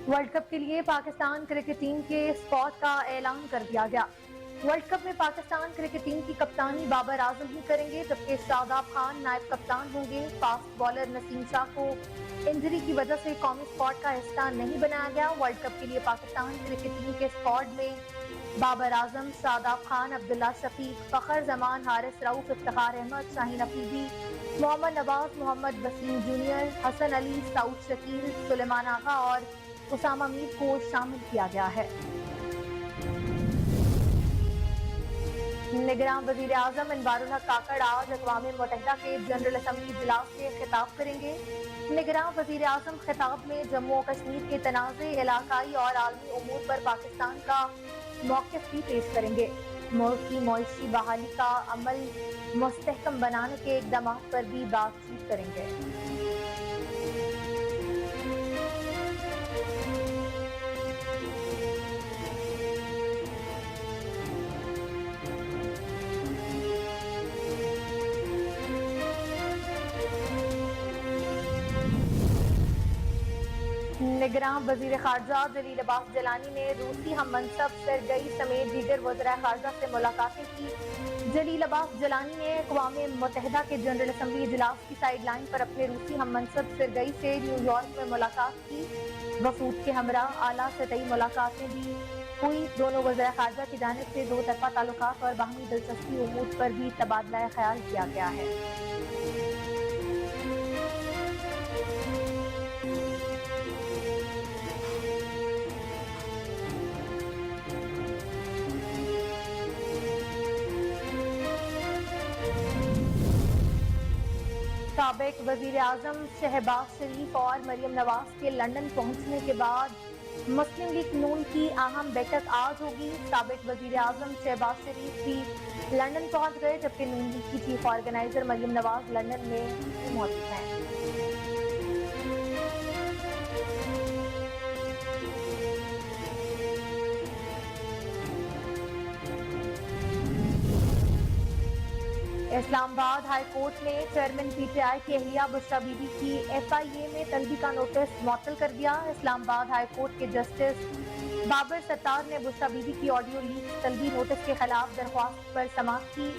World cup کے لیے Pakistan cricket team کے اسکواڈ کا اعلان کر دیا گیا۔ ورلڈ کپ میں پاکستان کرکٹ ٹیم کی کپتانی بابر اعظم ہی کریں گے، جبکہ شاداب خان نائب کپتان ہوں گے۔ فاسٹ بالر نسیم شاہ کو انجری کی وجہ سے قومی اسکواڈ کا حصہ نہیں بنایا گیا۔ ورلڈ کپ کے لیے پاکستان کرکٹ ٹیم کے اسکواڈ میں بابر اعظم، شاداب خان، عبداللہ شفیق، فخر زمان، حارث رؤف، افتخار احمد، شاہین افریدی، محمد نواز، محمد وسیم جونیئر، حسن علی، سعود شکیل، سلیمان آغا اور اسامہ میر کو شامل کیا گیا ہے۔ نگراں وزیر اعظم انوار الحق کاکڑ آج اقوام متحدہ کے جنرل اسمبلی اجلاس سے خطاب کریں گے۔ نگراں وزیر اعظم خطاب میں جموں و کشمیر کے تنازع، علاقائی اور عالمی امور پر پاکستان کا موقف بھی پیش کریں گے۔ ملک کی معاشی بحالی کا عمل مستحکم بنانے کے اقدامات پر بھی بات چیت کریں گے۔ نگراں وزیر خارجہ جلیل عباس جیلانی نے روسی ہم منصب سرگئی سمیت دیگر وزراء خارجہ سے ملاقاتیں کی۔ جلیل عباس جیلانی نے اقوام متحدہ کے جنرل اسمبلی اجلاس کی سائیڈ لائن پر اپنے روسی ہم منصب سرگئی سے نیو یارک میں ملاقات کی۔ وفود کے ہمراہ اعلیٰ سطحی ملاقاتیں بھی ہوئی۔ دونوں وزراء خارجہ کی جانب سے دو طرفہ تعلقات اور باہمی دلچسپی امور پر بھی تبادلہ خیال کیا گیا ہے۔ سابق وزیر اعظم شہباز شریف اور مریم نواز کے لندن پہنچنے کے بعد مسلم لیگ نون کی اہم بیٹھک آج ہوگی۔ سابق وزیر اعظم شہباز شریف بھی لندن پہنچ گئے، جبکہ نون لیگ کی chief organiser Maryam Nawaz London میں موجود ہیں۔ اسلام آباد ہائی کورٹ نے چیئرمین پی ٹی آئی کی اہلیہ بشریٰ بی بی کی ایف آئی اے میں طلبی کا نوٹس معطل کر دیا۔ اسلام آباد ہائی کورٹ کے جسٹس بابر ستار نے بشریٰ بی بی کی آڈیو لیک طلبی نوٹس کے خلاف درخواست پر سماعت کی۔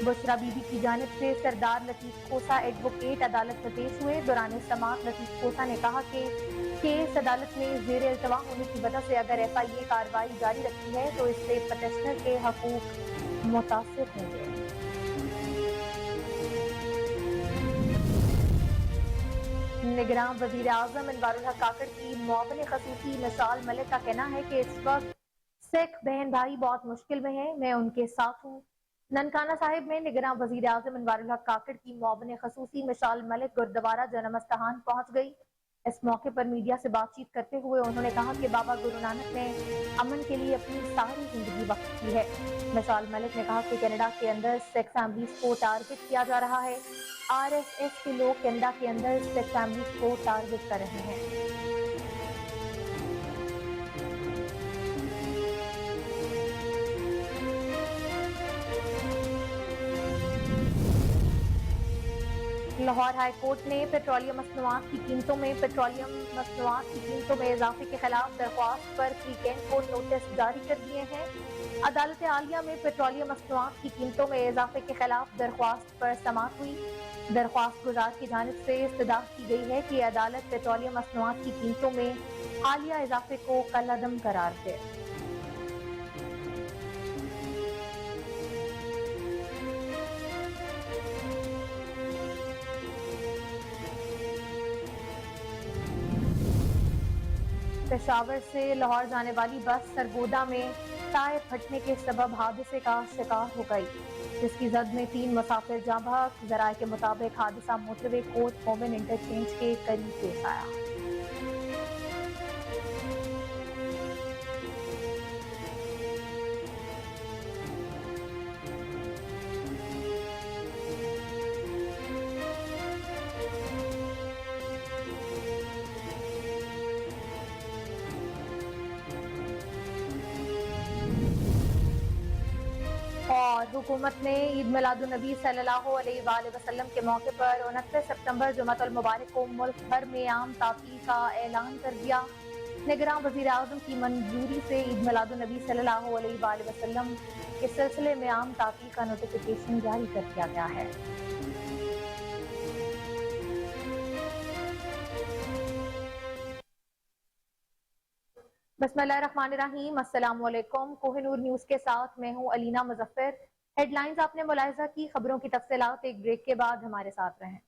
بشریٰ بی بی کی جانب سے سردار لطیف کھوسہ ایڈوکیٹ عدالت میں پیش ہوئے۔ دوران سماعت لطیف کھوسہ نے کہا کہ کیس عدالت میں زیر التوا ہونے کی وجہ سے اگر ایف آئی اے کارروائی جاری رکھتی ہے تو اس سے پٹیشنر کے حقوق متاثر ہوں گے۔ نگراں وزیر اعظم انوار الحق کاکڑ کی معاون خصوصی مشال ملک کا کہنا ہے کہ اس وقت سکھ بہن بھائی بہت مشکل میں ہیں، میں ان کے ساتھ ہوں۔ ننکانہ صاحب میں نگراں وزیر اعظم انوار الحق کاکڑ کی معاون خصوصی مشال ملک گردوارہ جنم استہان پہنچ گئی۔ اس موقع پر میڈیا سے بات چیت کرتے ہوئے انہوں نے کہا کہ بابا گرو نانک نے امن کے لیے اپنی ساری زندگی وقف کی ہے۔ مشال ملک نے کہا کہ کینیڈا کے اندر سکھ فیملیز کو ٹارگٹ کیا جا رہا ہے۔ آر ایس ایس کے لوگ کینیڈا کے اندر سکھ فیملیز کو ٹارگٹ کر رہے ہیں۔ لاہور ہائی کورٹ نے پیٹرولیم مصنوعات کی قیمتوں میں اضافے کے خلاف درخواست پر فریقین کو نوٹس جاری کر دیے ہیں۔ عدالت عالیہ میں پیٹرولیم مصنوعات کی قیمتوں میں اضافے کے خلاف درخواست پر سماعت ہوئی۔ درخواست گزار کی جانب سے استدعا کی گئی ہے کہ عدالت پیٹرولیم مصنوعات کی قیمتوں میں حالیہ اضافے کو کالعدم قرار دے۔ پشاور سے لاہور جانے والی بس سرگودا میں ٹائر پھٹنے کے سبب حادثے کا شکار ہو گئی، جس کی زد میں 3 مسافر جاں بحق۔ ذرائع کے مطابق حادثہ موٹر وے کوٹ مومن انٹرچینج کے قریب پیش آیا۔ اور بعد हुकूमत ने ईद मिलादुन्नबी सल्लल्लाहु अलैहि वसल्लम के मौके पर 29 सितंबर जुमातुल मुबारक को मुल्क भर में आम तातील का ऐलान कर दिया। निगरान वज़ीर आज़म की मंजूरी से ईद मिलादुन्नबी सल्लल्लाहु अलैहि वसल्लम के सिलसिले में आम तातील का नोटिफिकेशन जारी कर दिया गया है। बिस्मिल्लाहिर्रहमानिर्रहीम, अस्सलाम वालेकुम। कोहिनूर न्यूज़ के साथ मैं हूं अलीना मुजफ्फर। हेडलाइंस आपने मुलाहिजा की, खबरों की तफसीलात एक ब्रेक के बाद हमारे साथ रहें।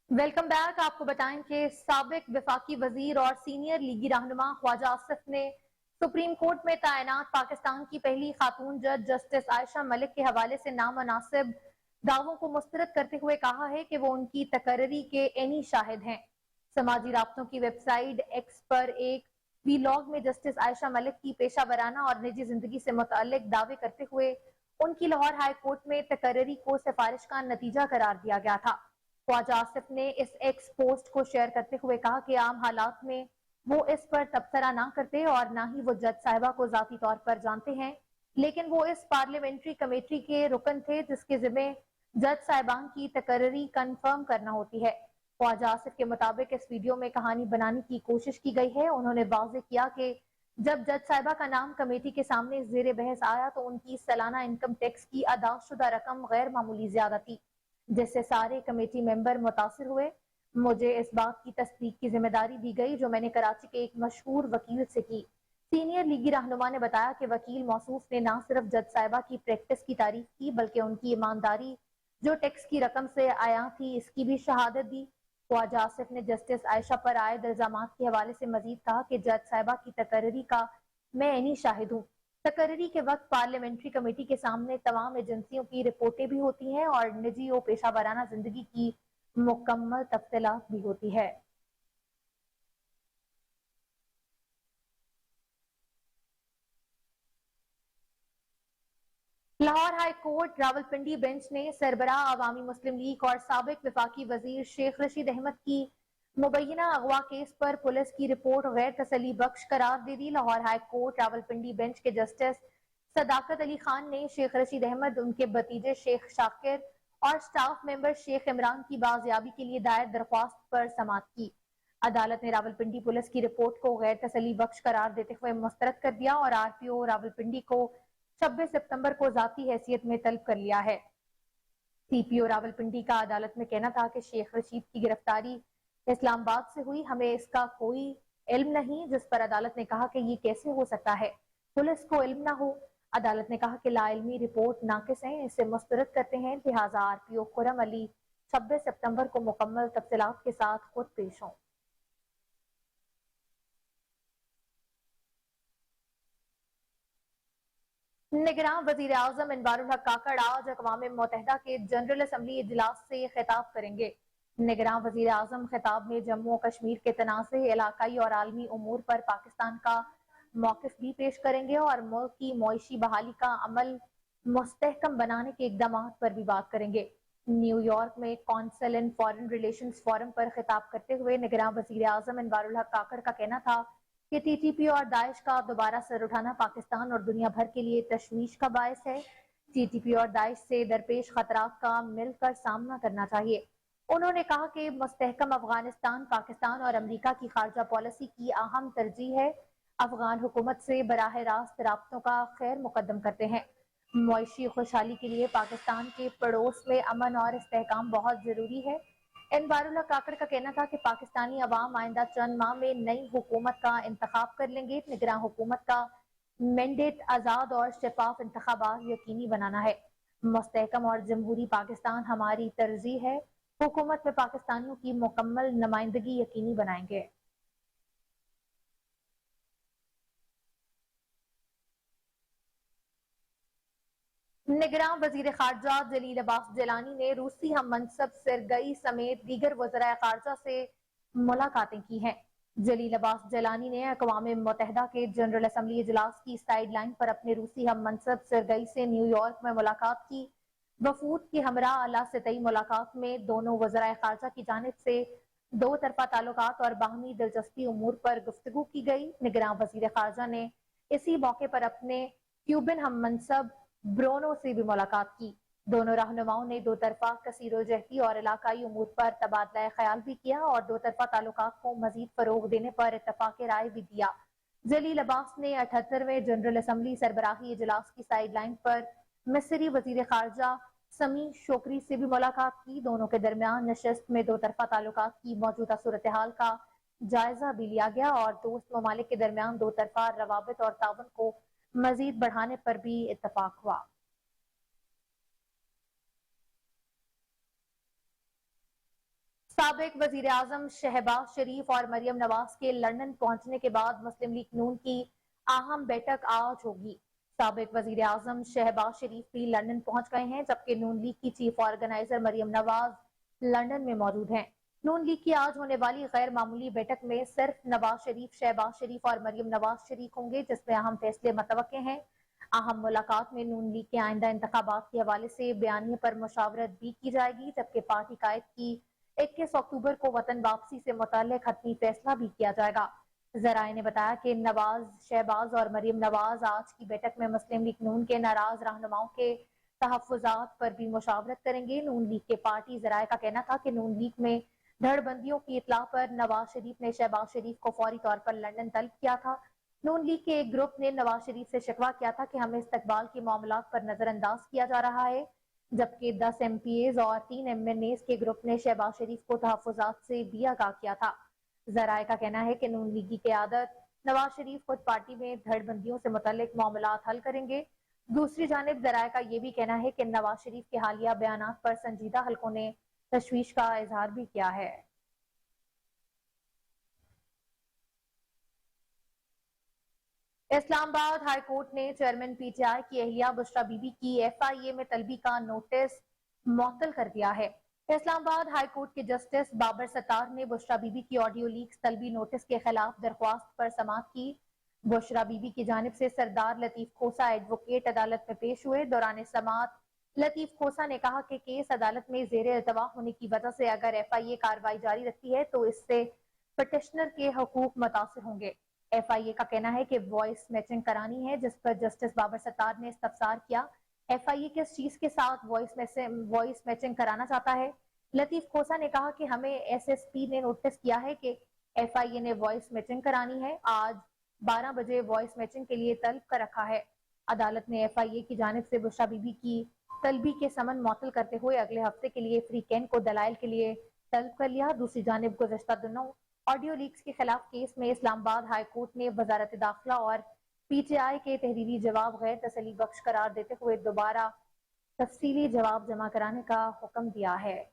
Welcome back. आपको बताएं कि साबिक वफाकी वजीर और सीनियर लीगी रहनुमा ख्वाजा आसिफ ने सुप्रीम कोर्ट में तैनात पाकिस्तान की पहली खातून जज जस्टिस आयशा मलिक के हवाले से नामुनासिब दावों को मुस्तरद करते हुए कहा है कि वो उनकी तकर्री के एनी शाहिद हैं। समाजी राब्तों की वेबसाइट एक्स पर एक वीलॉग में जस्टिस आयशा मलिक की पेशा वराना और निजी जिंदगी से मुतअल्लिक दावे करते हुए उनकी लाहौर हाई कोर्ट में तकर्री को सिफारिश का नतीजा करार दिया गया था। ख्वाजा आसिफ ने इस एक्स पोस्ट को शेयर करते हुए कहा कि आम हालात में वो इस पर तबसरा ना करते और ना ही वो जज साहिबा को जाती तौर पर जानते हैं, लेकिन वो इस पार्लियामेंट्री कमेटी के रुकन थे जिसके जिम्मे जज साहिबान की तकर्री कंफर्म करना होती है। ख्वाजा आसिफ के मुताबिक इस वीडियो में कहानी बनाने की कोशिश की गई है। उन्होंने वाज़ेह किया कि जब जज साहिबा का नाम कमेटी के सामने जेर बहस आया तो उनकी सालाना इनकम टैक्स की अदाशुदा रकम गैर मामूली ज्यादा थी, जिससे सारे कमेटी मेंबर मुतासिर हुए। मुझे इस बात की तस्दीक की जिम्मेदारी दी गई जो मैंने कराची के एक मशहूर वकील से की। सीनियर लीगी रहनुमा ने बताया कि वकील मौसूफ ने न सिर्फ जज साहिबा की प्रैक्टिस की तारीफ की बल्कि उनकी ईमानदारी जो टैक्स की रकम से आया थी इसकी भी शहादत दी। ख्वाजा आसिफ ने जस्टिस आयशा पर आयद इल्जामात के हवाले से मजीद कहा कि जज साहिबा की तकर्री का मैं एनी शाहिद हूँ। तकर्री के वक्त पार्लियामेंट्री कमेटी के सामने तमाम एजेंसियों की रिपोर्टें भी होती हैं और निजी और पेशा वराना जिंदगी की मुकम्मल तफसीलात भी होती है। Lahore high court Rawalpindi bench ने सरबराह अवामी मुस्लिम लीग और साबिक वफाकी वजीर शेख रशीद अहमद की मुबैना अगवा केस पर पुलिस की रिपोर्ट गैर तसली बख्श करार दे दी। Lahore high court Rawalpindi bench के जस्टिस सदाकत अली खान ने शेख रशीद अहमद, उनके भतीजे शेख शाकिर और स्टाफ मेंबर शेख इमरान की बाजियाबी के लिए दायर दरख्वास्त पर समाअत की। अदालत ने रावलपिंडी पुलिस की रिपोर्ट को गैर तसली बख्श करार देते हुए मुस्तरद कर दिया और RPO रावलपिंडी को 26 सितंबर को जाती हैसियत में तलब कर लिया है। CPO रावलपिंडी का अदालत में कहना था कि शेख रशीद की गिरफ्तारी इस्लामाबाद से हुई, हमें इसका कोई इल्म नहीं, जिस पर अदालत ने कहा कि ये कैसे हो सकता है, पुलिस को इल्म ना हो। अदालत ने कहा कि लाइल्मी रिपोर्ट नाकिस है, इसे मुस्तरद करते हैं, लिहाजा RPO खुरम अली 26 सितंबर को मुकम्मल तफसीलात के साथ खुद पेश हों। निगरान वजीर आजम अनवारुल हक काकड़ आज अक़वाम मुत्तहिदा के जनरल असम्बली इजलास से खिताब करेंगे। निगरान वजीर आजम खिताब में जम्मू कश्मीर के तनाज़े, इलाकाई और आलमी उमूर पर पाकिस्तान का मौक़िफ़ भी पेश करेंगे और मुल्क की मईशी बहाली का अमल मुस्तहकम बनाने के इक़दाम पर भी बात करेंगे। न्यूयॉर्क में council in foreign relations forum पर खिताब करते हुए निगरान वजीर आजम अनवारुल हक काकड़ का कहना था कि TTP और दाइश का दोबारा सर उठाना पाकिस्तान और दुनिया भर के लिए तशवीश का बायस है। TTP और दाइश से दरपेश खतरात का मिलकर सामना करना चाहिए। उन्होंने कहा कि मुस्तहकम अफगानिस्तान पाकिस्तान और अमरीका की खारजा पॉलिसी की अहम तरजीह है। अफगान हुकूमत से बराह रास्त राब्तों का खैर मुकदम करते हैं। मईशी खुशहाली के लिए पाकिस्तान के पड़ोस में अमन और इस्तेहकाम बहुत जरूरी है। अनवारुल हक काकड़ का कहना था कि पाकिस्तानी अवाम आइंदा चंद माह में नई हुकूमत का इंतखाब कर लेंगे। निगरान हुकूमत का मैंडेट आज़ाद और शफाफ इंतखाबात यकीनी बनाना है। मुस्तहकम और जमहूरी पाकिस्तान हमारी तरजीह है। हुकूमत में पाकिस्तानियों की मुकम्मल नुमाइंदगी यकीनी बनाएंगे। نگراں وزیر خارجہ جلیل عباس جیلانی نے روسی ہم منصب سرگئی سمیت دیگر وزرائے خارجہ سے ملاقاتیں کی ہیں۔ جلیل عباس جیلانی نے اقوام متحدہ کے جنرل اسمبلی اجلاس کی سائیڈ لائن پر اپنے روسی ہم منصب سرگئی سے نیو یارک میں ملاقات کی۔ وفود کی ہمراہ اعلیٰ سطحی ملاقات میں دونوں وزرائے خارجہ کی جانب سے دو طرفہ تعلقات اور باہمی دلچسپی امور پر گفتگو کی گئی۔ نگراں وزیر خارجہ نے اسی موقع پر اپنے کیوبن ہم منصب برونو سے بھی ملاقات کی۔ دونوں رہنماؤں نے دو طرفہ کثیر الجہتی اور علاقائی امور پر تبادلہ خیال بھی کیا اور دو طرفہ تعلقات کو مزید فروغ دینے پر اتفاق رائے بھی دیا۔ جلیل عباس نے 78ویں جنرل اسمبلی سربراہی اجلاس کی سائیڈ لائن پر مصری وزیر خارجہ سمیع شکری سے بھی ملاقات کی۔ دونوں کے درمیان نشست میں دو طرفہ تعلقات کی موجودہ صورتحال کا جائزہ بھی لیا گیا اور دوست ممالک کے درمیان دو طرفہ روابط اور تعاون کو مزید بڑھانے پر بھی اتفاق ہوا۔ سابق وزیر اعظم شہباز شریف اور مریم نواز کے لندن پہنچنے کے بعد مسلم لیگ نون کی اہم بیٹھک آج ہوگی۔ سابق وزیر اعظم شہباز شریف بھی لندن پہنچ گئے ہیں جبکہ نون لیگ کی chief organiser Maryam Nawaz London میں موجود ہیں۔ نون لیگ کی آج ہونے والی غیر معمولی بیٹھک میں صرف نواز شریف، شہباز شریف اور مریم نواز شریک ہوں گے جس میں اہم فیصلے متوقع ہیں۔ اہم ملاقات میں نون لیگ کے آئندہ انتخابات کے حوالے سے بیانیے پر مشاورت بھی کی جائے گی جبکہ پارٹی قائد کی 21 اکتوبر کو وطن واپسی سے متعلق حتمی فیصلہ بھی کیا جائے گا۔ ذرائع نے بتایا کہ نواز، شہباز اور مریم نواز آج کی بیٹھک میں مسلم لیگ نون کے ناراض رہنماؤں کے تحفظات پر بھی مشاورت کریں گے۔ نون لیگ کے پارٹی ذرائع کا کہنا تھا کہ نون لیگ میں دھڑ بندیوں کی اطلاع پر نواز شریف نے شہباز شریف کو فوری طور پر لندن طلب کیا تھا۔ نون لیگ کے ایک گروپ نے نواز شریف سے شکوہ کیا تھا کہ ہمیں استقبال کے معاملات پر نظر انداز کیا جا رہا ہے جبکہ 10 ایم پی ایز اور 3 ایم این ایز کے گروپ نے شہباز شریف کو تحفظات سے بھی آگاہ کیا تھا۔ ذرائع کا کہنا ہے کہ نون لیگی قیادت نواز شریف خود پارٹی میں دھڑ بندیوں سے متعلق معاملات حل کریں گے۔ دوسری جانب ذرائع کا یہ بھی کہنا ہے کہ نواز شریف کے حالیہ بیانات پر سنجیدہ حلقوں نے تشویش کا اظہار بھی کیا ہے۔ اسلام آباد ہائی کورٹ نے چیئرمین پی ٹی آئی کی اہلیہ بشریٰ بی بی کی ایف آئی اے میں طلبی کا نوٹس معطل کر دیا ہے۔ اسلام آباد ہائی کورٹ کے جسٹس بابر ستار نے بشریٰ بی بی کی آڈیو لیکس طلبی نوٹس کے خلاف درخواست پر سماعت کی۔ بشریٰ بی بی کی جانب سے سردار لطیف کھوسہ ایڈوکیٹ عدالت میں پیش ہوئے۔ دوران سماعت لطیف کھوسہ نے کہا کہ کیس عدالت میں زیر التوا ہونے کی وجہ سے اگر ایف آئی اے کارروائی جاری رکھتی ہے تو اس سے پٹیشنر کے حقوق متاثر ہوں گے۔ ایف آئی اے کا کہنا ہے کہ وائس میچنگ کرانی ہے جس پر جسٹس بابر ستار نے استفسار کیا۔ ایف آئی اے کس چیز کے ساتھ وائس میچنگ کرانا چاہتا ہے؟ لطیف کھوسہ نے کہا کہ ہمیں ایس ایس پی نے نوٹس کیا ہے کہ ایف آئی اے نے وائس میچنگ کرانی ہے۔ آج 12 بجے وائس میچنگ کے لیے طلب کر رکھا ہے۔ عدالت نے ایف آئی اے کی جانب سے بشریٰ بی بی کی طلبی کے سمن معطل کرتے ہوئے اگلے ہفتے کے لیے فری کین کو دلائل کے لیے طلب کر لیا۔ دوسری جانب گزشتہ دنوں آڈیو لیکس کے خلاف کیس میں اسلام آباد ہائی کورٹ نے وزارت داخلہ اور پی ٹی آئی کے تحریری جواب غیر تسلی بخش قرار دیتے ہوئے دوبارہ تفصیلی جواب جمع کرانے کا حکم دیا ہے۔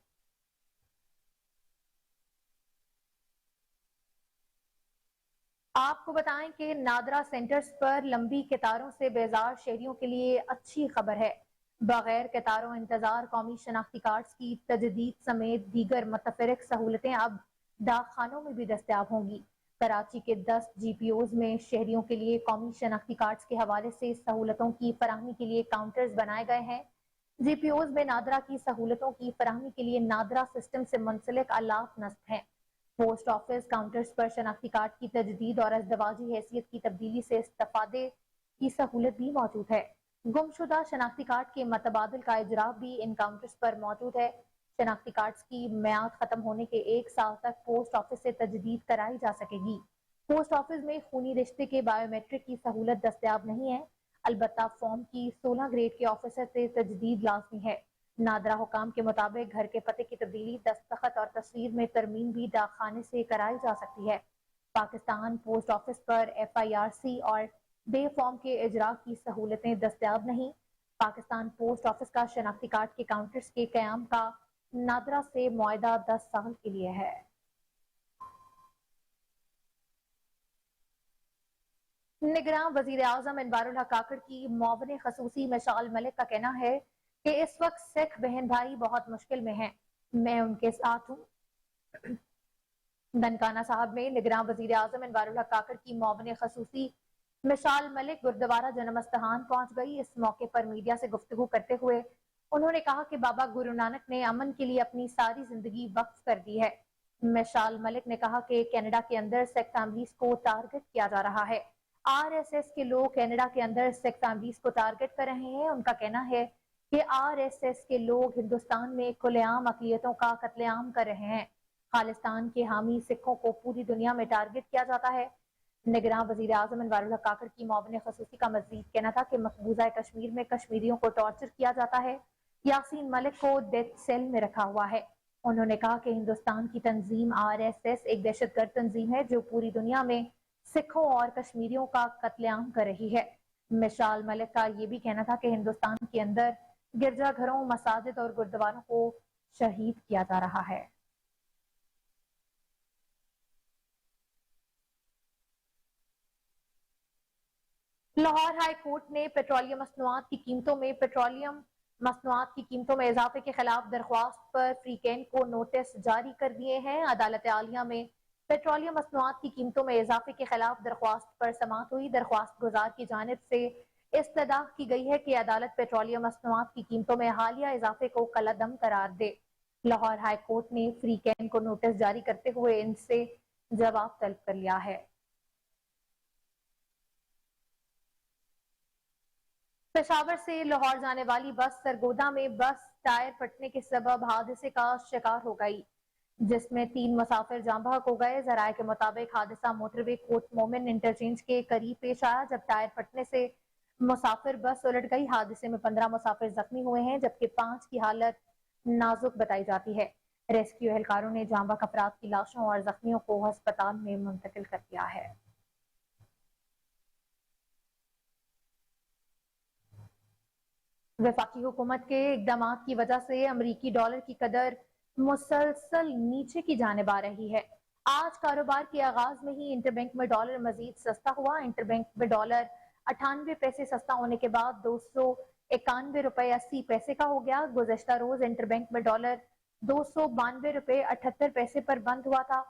آپ کو بتائیں کہ نادرا سینٹرز پر لمبی قطاروں سے بیزار شہریوں کے لیے اچھی خبر ہے۔ بغیر قطاروں انتظار قومی شناختی کارڈز کی تجدید سمیت دیگر متفرق سہولتیں اب ڈاک خانوں میں بھی دستیاب ہوں گی۔ کراچی کے 10 جی پی اوز میں شہریوں کے لیے قومی شناختی کارڈز کے حوالے سے سہولتوں کی فراہمی کے لیے کاؤنٹرز بنائے گئے ہیں۔ جی پی اوز میں نادرا کی سہولتوں کی فراہمی کے لیے نادرا سسٹم سے منسلک آلات نصب ہیں۔ پوسٹ آفس کاؤنٹرز پر شناختی کارڈ کی تجدید اور ازدواجی حیثیت کی تبدیلی سے استفادے کی سہولت بھی موجود ہے۔ گمشدہ شناختی کارڈ کے متبادل کا اجراء بھی ان کاؤنٹرز پر موجود ہے۔ شناختی کارڈز کی میعاد ختم ہونے کے 1 سال تک پوسٹ آفس سے تجدید کرائی جا سکے گی۔ پوسٹ آفس میں خونی رشتے کے بائیو میٹرک کی سہولت دستیاب نہیں ہے، البتہ فارم کی 16 گریڈ کے آفیسر سے تجدید لازمی ہے۔ نادرا حکام کے مطابق گھر کے پتے کی تبدیلی، دستخط اور تصویر میں ترمیم بھی ڈاک خانے سے کرائی جا سکتی ہے۔ پاکستان پوسٹ آفس پر ایف آئی آر سی اور بے فارم کے اجراء کی سہولتیں دستیاب نہیں۔ پاکستان پوسٹ آفس کا شناختی کارڈ کے کاؤنٹرز کے قیام کا نادرا سے معاہدہ 10 سال کے لیے ہے۔ निगरां वजीर आजम अनवारुल हक काकड़ की मुआविन खसूसी मशाल मलिक का कहना है कि इस वक्त सिख बहन भाई बहुत मुश्किल में हैं, मैं उनके साथ हूँ। ननकाना साहब में निगरां वजीर आजम अनवारुल हक काकड़ की मुआविन खसूसी मिसाल मलिक गुरुद्वारा जनमस्तहान पहुंच गई। इस मौके पर मीडिया से गुफ्तगू करते हुए उन्होंने कहा कि बाबा गुरु नानक ने अमन के लिए अपनी सारी जिंदगी वक्फ कर दी है। मिसाल मलिक ने कहा कि कनाडा के अंदर सिख फैमिलीज को टारगेट किया जा रहा है। आरएसएस के लोग कनाडा के अंदर सिख फैमिलीज को टारगेट कर रहे हैं। उनका कहना है कि आरएसएस के लोग हिंदुस्तान में खुलेआम अकलियतों का कत्लेआम कर रहे हैं। खालिस्तान के हामी सिखों को पूरी दुनिया में टारगेट किया जाता है। निगरान वजीर आजम अनवारुल हक काकड़ की मुआविन खसूसी का मजीद कहना था कि मकबूजा कश्मीर में कश्मीरियों को टॉर्चर किया जाता है। यासीन मलिक को डेथ सेल में रखा हुआ है। उन्होंने कहा कि हिंदुस्तान की तंजीम आरएसएस एक दहशतगर्द तंजीम है जो पूरी दुनिया में सिखों और कश्मीरियों का कत्लेआम कर रही है। मिसाल मलिक का ये भी कहना था कि हिंदुस्तान के अंदर गिरजाघरों, मसाजिद और गुरुद्वारों को शहीद किया जा रहा है। लाहौर हाई कोर्ट ने पेट्रोलियम मसनूआत की कीमतों में इजाफे के खिलाफ दरख्वास्त पर फ्रीकेन को नोटिस जारी कर दिए हैं। अदालत आलिया में पेट्रोलियम मसनूआत की कीमतों में इजाफे के खिलाफ दरख्वास्त पर समाअत हुई। दरख्वास्त गुजार की जानिब से इस्तदा की गई है कि अदालत पेट्रोलियम मसनूआत की कीमतों में हालिया इजाफे को कलअदम करार दे। लाहौर हाई कोर्ट ने फ्रीकेन को नोटिस जारी करते हुए इनसे जवाब तलब कर लिया है। पेशावर से लाहौर जाने वाली बस सरगोदा में बस टायर फटने के सबब हादसे का शिकार हो गई, जिसमें 3 मुसाफिर जाँ बहक हो गए। जराये के मुताबिक हादसा मोटरवे कोट मोमिन इंटरचेंज के करीब पेश आया, जब टायर फटने से मुसाफिर बस उलट गई। हादसे में 15 मुसाफिर जख्मी हुए हैं, जबकि 5 की हालत नाजुक बताई जाती है। रेस्क्यू एहलकारों ने जाँ बहक अफराद की लाशों और जख्मियों को अस्पताल में मुंतकिल कर दिया है। वफाकी हुकूमत के इकदाम की वजह से अमरीकी डॉलर की कदर मुसलसल नीचे की जानिब आ रही है। आज कारोबार के आगाज में ही इंटरबैंक में डॉलर मजीद सस्ता हुआ। इंटरबैंक में डॉलर 98 पैसे सस्ता होने के बाद 291 रुपए 80 पैसे का हो गया। गुज़श्ता रोज इंटरबैंक में डॉलर 292 रुपए 78 पैसे पर बंद हुआ था।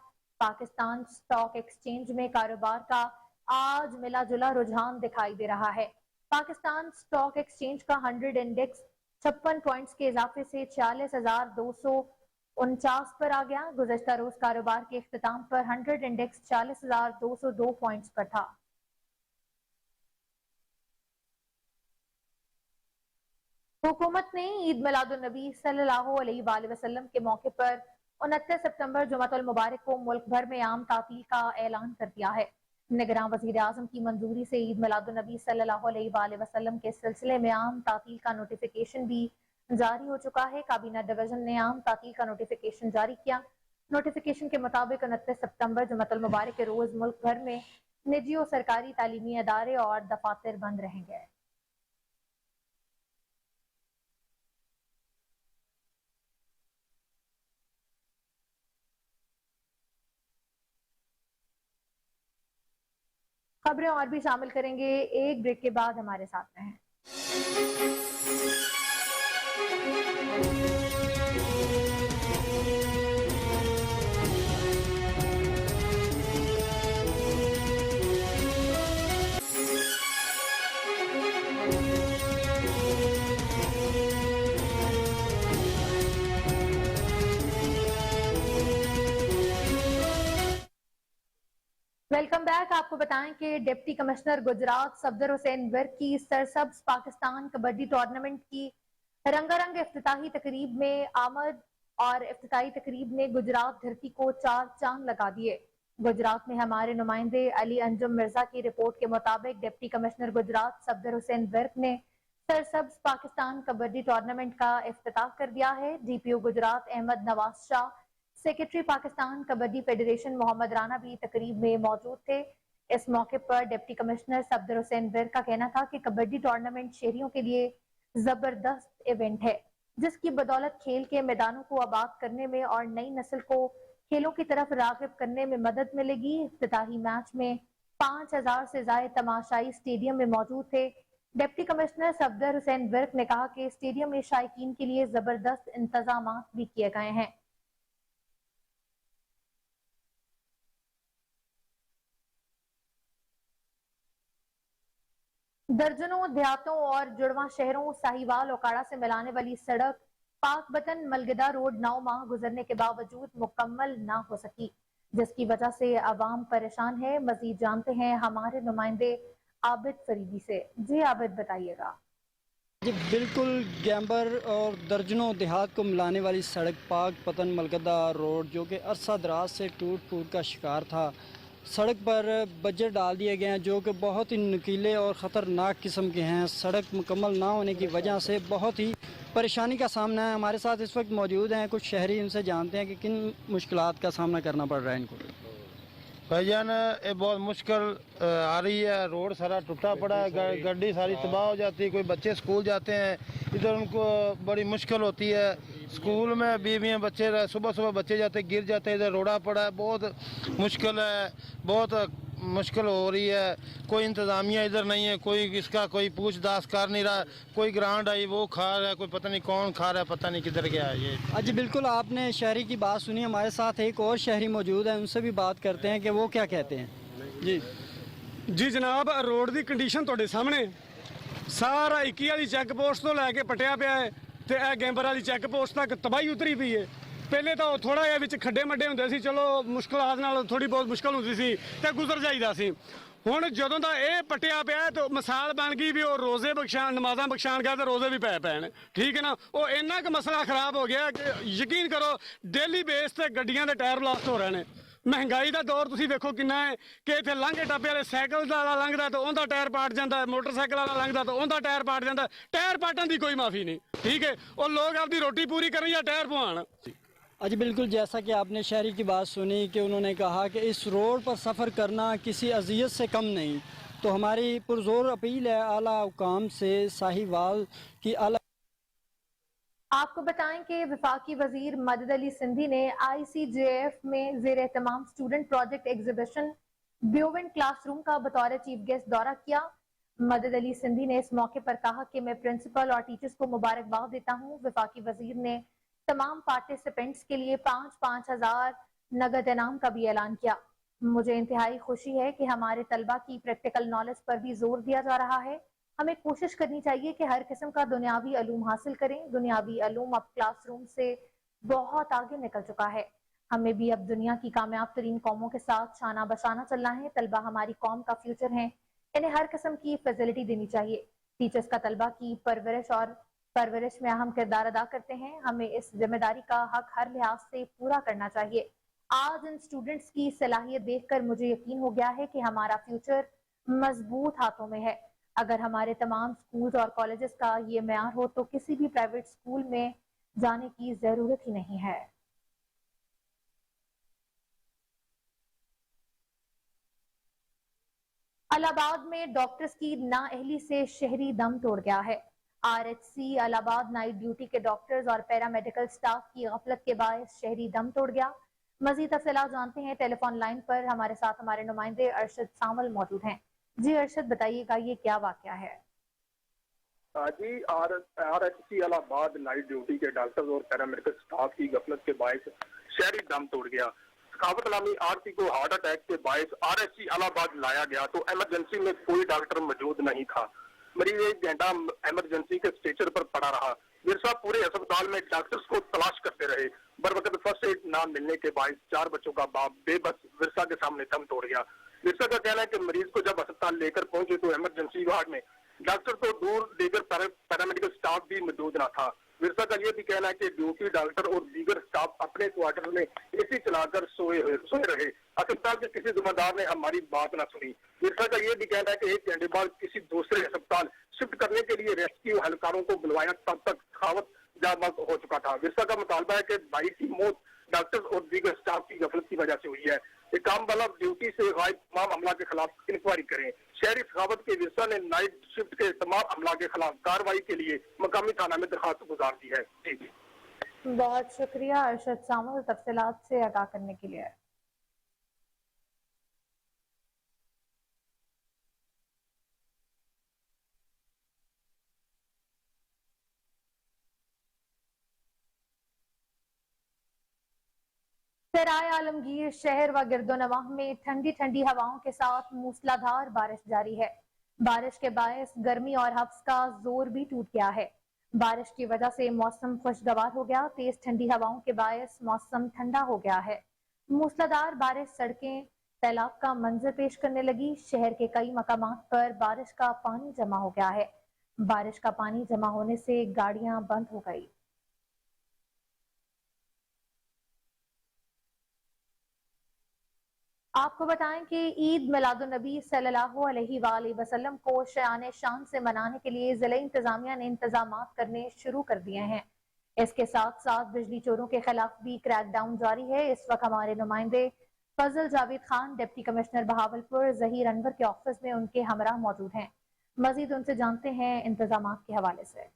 पाकिस्तान स्टॉक एक्सचेंज में कारोबार का आज मिला जुला रुझान दिखाई दे रहा है। पाकिस्तान स्टॉक एक्सचेंज का 100 इंडेक्स 56 पॉइंट्स के इजाफे से 46,249 पर आ गया। गुज़श्ता रोज कारोबार के इख्तिताम पर 100 इंडेक्स 40,202 पॉइंट्स पर था। हुकूमत ने ईद मिलादुन्नबी सल्लल्लाहु अलैहि वसल्लम के मौके पर 29 सितंबर जुमातुल मुबारक को मुल्क भर में आम तातील का ऐलान कर दिया है। निगरान वजीर आजम की मंजूरी से ईद मिलादुन्नबी सल्लल्लाहु अलैहि वसल्लम के सिलसिले में आम तातील का नोटिफिकेशन भी जारी हो चुका है। काबीना डिवीजन ने आम तातील का नोटिफिकेशन जारी किया। नोटिफिकेशन के मुताबिक 29 सितंबर जुमातुल मुबारक के रोज मुल्क भर में निजी और सरकारी तालीमी अदारे और दफातर बंद रहेंगे। खबरें और भी शामिल करेंगे, एक ब्रेक के बाद हमारे साथ रहें। Welcome back. आपको बताएं कि डिप्टी कमिश्नर गुजरात सफदर हुसैन विर्क की सरसब्ज पाकिस्तान कबड्डी टूर्नामेंट की रंगारंग इफ्तिताही तकरीब में आमद और इफ्तिताही तकरीब ने गुजरात धरती को 4 चांद लगा दिए। गुजरात में हमारे नुमाइंदे अली अंजुम मिर्जा की रिपोर्ट के मुताबिक डिप्टी कमिश्नर गुजरात सफदर हुसैन विर्क ने सरसब्ज पाकिस्तान कबड्डी टूर्नामेंट का इफ्तिताह कर दिया है। DPO Gujrat Ahmad Nawaz Shah, secretary Pakistan kabaddi federation Muhammad Rana भी तकरीब में मौजूद थे। इस मौके पर डिप्टी कमिश्नर सफदर हुसैन विर्क का कहना था कि कबड्डी टूर्नामेंट शहरियों के लिए जबरदस्त इवेंट है, जिसकी बदौलत खेल के मैदानों को आबाद करने में और नई नस्ल को खेलों की तरफ रागिब करने में मदद मिलेगी। इफ्तिताही मैच में 5,000 से ज्यादा तमाशाई स्टेडियम में मौजूद थे। डिप्टी कमिश्नर सफदर हुसैन विर्क ने कहा कि स्टेडियम में शायकीन के लिए जबरदस्त इंतजाम भी किए गए हैं। दर्जनों देहातों और जुड़वा शहरों साहिवाल ओकाड़ा से मिलाने वाली सड़क पाक बतन मलगदा रोड 9 माह गुजरने के बावजूद मुकम्मल ना हो सकी, जिसकी वजह से आवाम परेशान है। मजीद जानते हैं हमारे नुमाइंदे आबिद फरीदी से। जी आबिद, बताइएगा। जी बिल्कुल, गैम्बर और दर्जनों देहात को मिलाने वाली सड़क पाक पतन मलगदा रोड जो कि अरसा दराज से टूट फूट का शिकार था, सड़क पर बजर डाल दिए गए हैं जो कि बहुत ही नुकीले और ख़तरनाक किस्म के हैं। सड़क मुकम्मल ना होने की वजह से बहुत ही परेशानी का सामना है। हमारे साथ इस वक्त मौजूद हैं कुछ शहरी, उनसे जानते हैं कि किन मुश्किलात का सामना करना पड़ रहा है इनको। भाईजान, ये बहुत मुश्किल आ रही है। रोड सारा टूटा पड़ा है, गड्डी सारी तबाह हो जाती है। कोई बच्चे स्कूल जाते हैं, इधर उनको बड़ी मुश्किल होती है। स्कूल में बीवियाँ बच्चे सुबह सुबह बच्चे जाते गिर जाते हैं, इधर रोड़ा पड़ा है, बहुत मुश्किल है, बहुत मुश्किल हो रही है। कोई इंतज़ामिया इधर नहीं है, कोई इसका कोई पूछताछ कर नहीं रहा। कोई ग्रांट आई वो खा रहा है, कोई पता नहीं कौन खा रहा है, पता नहीं किधर गया है ये। जी बिल्कुल, आपने शहरी की बात सुनी। हमारे साथ एक और शहरी मौजूद है, उनसे भी बात करते हैं कि वो क्या कहते हैं। जी जनाब, रोड की कंडीशन तुहाडे सामने सारा 21 वाली चैक पोस्ट तो लैके पटिया पिया है ते ए गैंबर वाली चैक पोस्ट तक तबाही उतरी पई है। पहले तो थोड़ा जिहा विच खड्डे मड्डे हुंदे सी, चलो मुश्किलात नाल थोड़ी बहुत मुश्किल हुंदी सी ते गुजर जाईदा सी। हुण जदों दा ये पटिया पिया तो मिसाल बन गई भी वो रोजे बख्शाण नमाज़ां बख्शाण गया तो रोजे भी पै पैण, ठीक है ना। वो इन्ना क मसला खराब हो गया कि यकीन करो डेली बेस ते गड्डियां दे टायर ब्लास्ट हो रहे हैं। महंगाई का दौर तुसीं देखो किन्ना है कि इत्थे लांघे टापे वाले साइकिल वाला लंघदा तो उनका टायर पाट जाता है, मोटरसाइकिल वाला लंघदा तो उनका टायर पाट जाता है। टायर पाटन की कोई माफ़ी नहीं, ठीक है। और लोग अपनी रोटी पूरी करें या टायर पवान। जी बिल्कुल, जैसा कि आपने शहरी की बात सुनी कि उन्होंने कहा कि इस रोड पर सफ़र करना किसी अजियत से कम नहीं, तो हमारी पुरजोर अपील है आला हुकाम से, साहिवाल की आला। आपको बताएं कि वफाकी वजीर मदद अली सिंधी ने ICJF में जेर एहतमाम स्टूडेंट प्रोजेक्ट एग्जीबिशन ब्योवन क्लासरूम का बतौर चीफ गेस्ट दौरा किया। मदद अली सिंधी ने इस मौके पर कहा कि मैं प्रिंसिपल और टीचर्स को मुबारकबाद देता हूँ। वफाकी वजीर ने तमाम पार्टिसिपेंट्स के लिए 5-5 हजार नगद इनाम का भी ऐलान किया। मुझे इंतहाई खुशी है कि हमारे तलबा की प्रैक्टिकल नॉलेज पर भी जोर दिया जा रहा है। हमें कोशिश करनी चाहिए कि हर किस्म का दुनियावी अलूम हासिल करें। दुनियावी अलूम अब क्लासरूम से बहुत आगे निकल चुका है। हमें भी अब दुनिया की कामयाब तरीन कौमों के साथ शाना बशाना चलना है। तलबा हमारी कौम का फ्यूचर है, इन्हें हर किस्म की फैसिलिटी देनी चाहिए। टीचर्स का तलबा की परवरिश में अहम किरदार अदा करते हैं। हमें इस जिम्मेदारी का हक हर लिहाज से पूरा करना चाहिए। आज इन स्टूडेंट्स की सलाहियत देखकर मुझे यकीन हो गया है कि हमारा फ्यूचर मजबूत हाथों में है। अगर हमारे तमाम स्कूल्स और कॉलेजेस का ये मेयार हो तो किसी भी प्राइवेट स्कूल में जाने की जरूरत ही नहीं है। इलाहाबाद में डॉक्टर्स की नाअहली से शहरी दम तोड़ गया है। RHC इलाहाबाद नाइट ड्यूटी के डॉक्टर्स और पैरामेडिकल स्टाफ की गफलत के बायस शहरी दम तोड़ गया। मजीद तफसीलात जानते हैं, टेलीफोन लाइन पर हमारे साथ हमारे नुमाइंदे अरशद सावल मौजूद हैं। जी अरशद, बताइएगा ये क्या वाकया है। जी RHC इलाहाबाद नाइट ड्यूटी के डॉक्टर्स और पैरामेडिकल स्टाफ की गफलत के बायस शहरी दम तोड़ गया। सखावत नामी आरती को हार्ट अटैक के बायस RHC इलाहाबाद लाया गया तो इमरजेंसी में कोई डॉक्टर मौजूद नहीं था। मरीज 1 घंटा इमरजेंसी के स्ट्रेचर पर पड़ा रहा। विरसा पूरे अस्पताल में डॉक्टर्स को तलाश करते रहे। बर वक्त फर्स्ट एड न मिलने के बायस 4 बच्चों का बाप बेबस विरसा के सामने दम तोड़ गया। विरसा का कहना है कि मरीज को जब अस्पताल लेकर पहुंचे तो इमरजेंसी वार्ड में डॉक्टर तो दूर दीगर पैरामेडिकल स्टाफ भी मौजूद न था। विरसा का यह भी कहना है कि ड्यूटी डॉक्टर और दीगर स्टाफ अपने क्वार्टर में AC चलाकर सोए रहे। अस्पताल के किसी जिम्मेदार ने हमारी बात न सुनी। विरसा का यह भी कहना है कि 1 घंटे बाद किसी दूसरे अस्पताल शिफ्ट करने के लिए रेस्क्यू एहलकारों को बुलवाया, तब तक सखावत जामत हो चुका था। विरसा का मुतालबा है कि भाई की मौत डॉक्टर्स और दीगर स्टाफ की गफलत की वजह से हुई है। एक काम वाला ड्यूटी से गायब तमाम अमला के खिलाफ इंक्वायरी करें। शहरी सखावत के विरसा ने नाइट शिफ्ट के तमाम अमला के खिलाफ कार्रवाई के लिए मकामी थाना में दरखास्त गुजार दी है। जी बहुत शुक्रिया अरशद सावल तफसीलात से आगाह करने के लिए। सराय आलमगीर शहर व गिरदोनवाह में ठंडी ठंडी हवाओं के साथ मूसलाधार बारिश जारी है। बारिश के बायस गर्मी और हफ्स का जोर भी टूट गया है। बारिश की वजह से मौसम खुशगवार हो गया। तेज ठंडी हवाओं के बायस मौसम ठंडा हो गया है। मूसलाधार बारिश सड़कें सैलाब का मंजर पेश करने लगी। शहर के कई मकामात पर बारिश का पानी जमा हो गया है। बारिश का पानी जमा होने से गाड़ियां बंद हो गई। आपको बताएं कि ईद मिलादुन्नबी सल्लल्लाहु अलैहि वसल्लम को शयान शान से मनाने के लिए जिला इंतजामिया ने इंतजामात करने शुरू कर दिए हैं। इसके साथ साथ बिजली चोरों के खिलाफ भी क्रैकडाउन जारी है। इस वक्त हमारे नुमाइंदे फजल जावेद खान डिप्टी कमिश्नर बहावलपुर जहीर अनवर के ऑफिस में उनके हमरा मौजूद हैं। मजीद उनसे जानते हैं इंतजामात के हवाले से।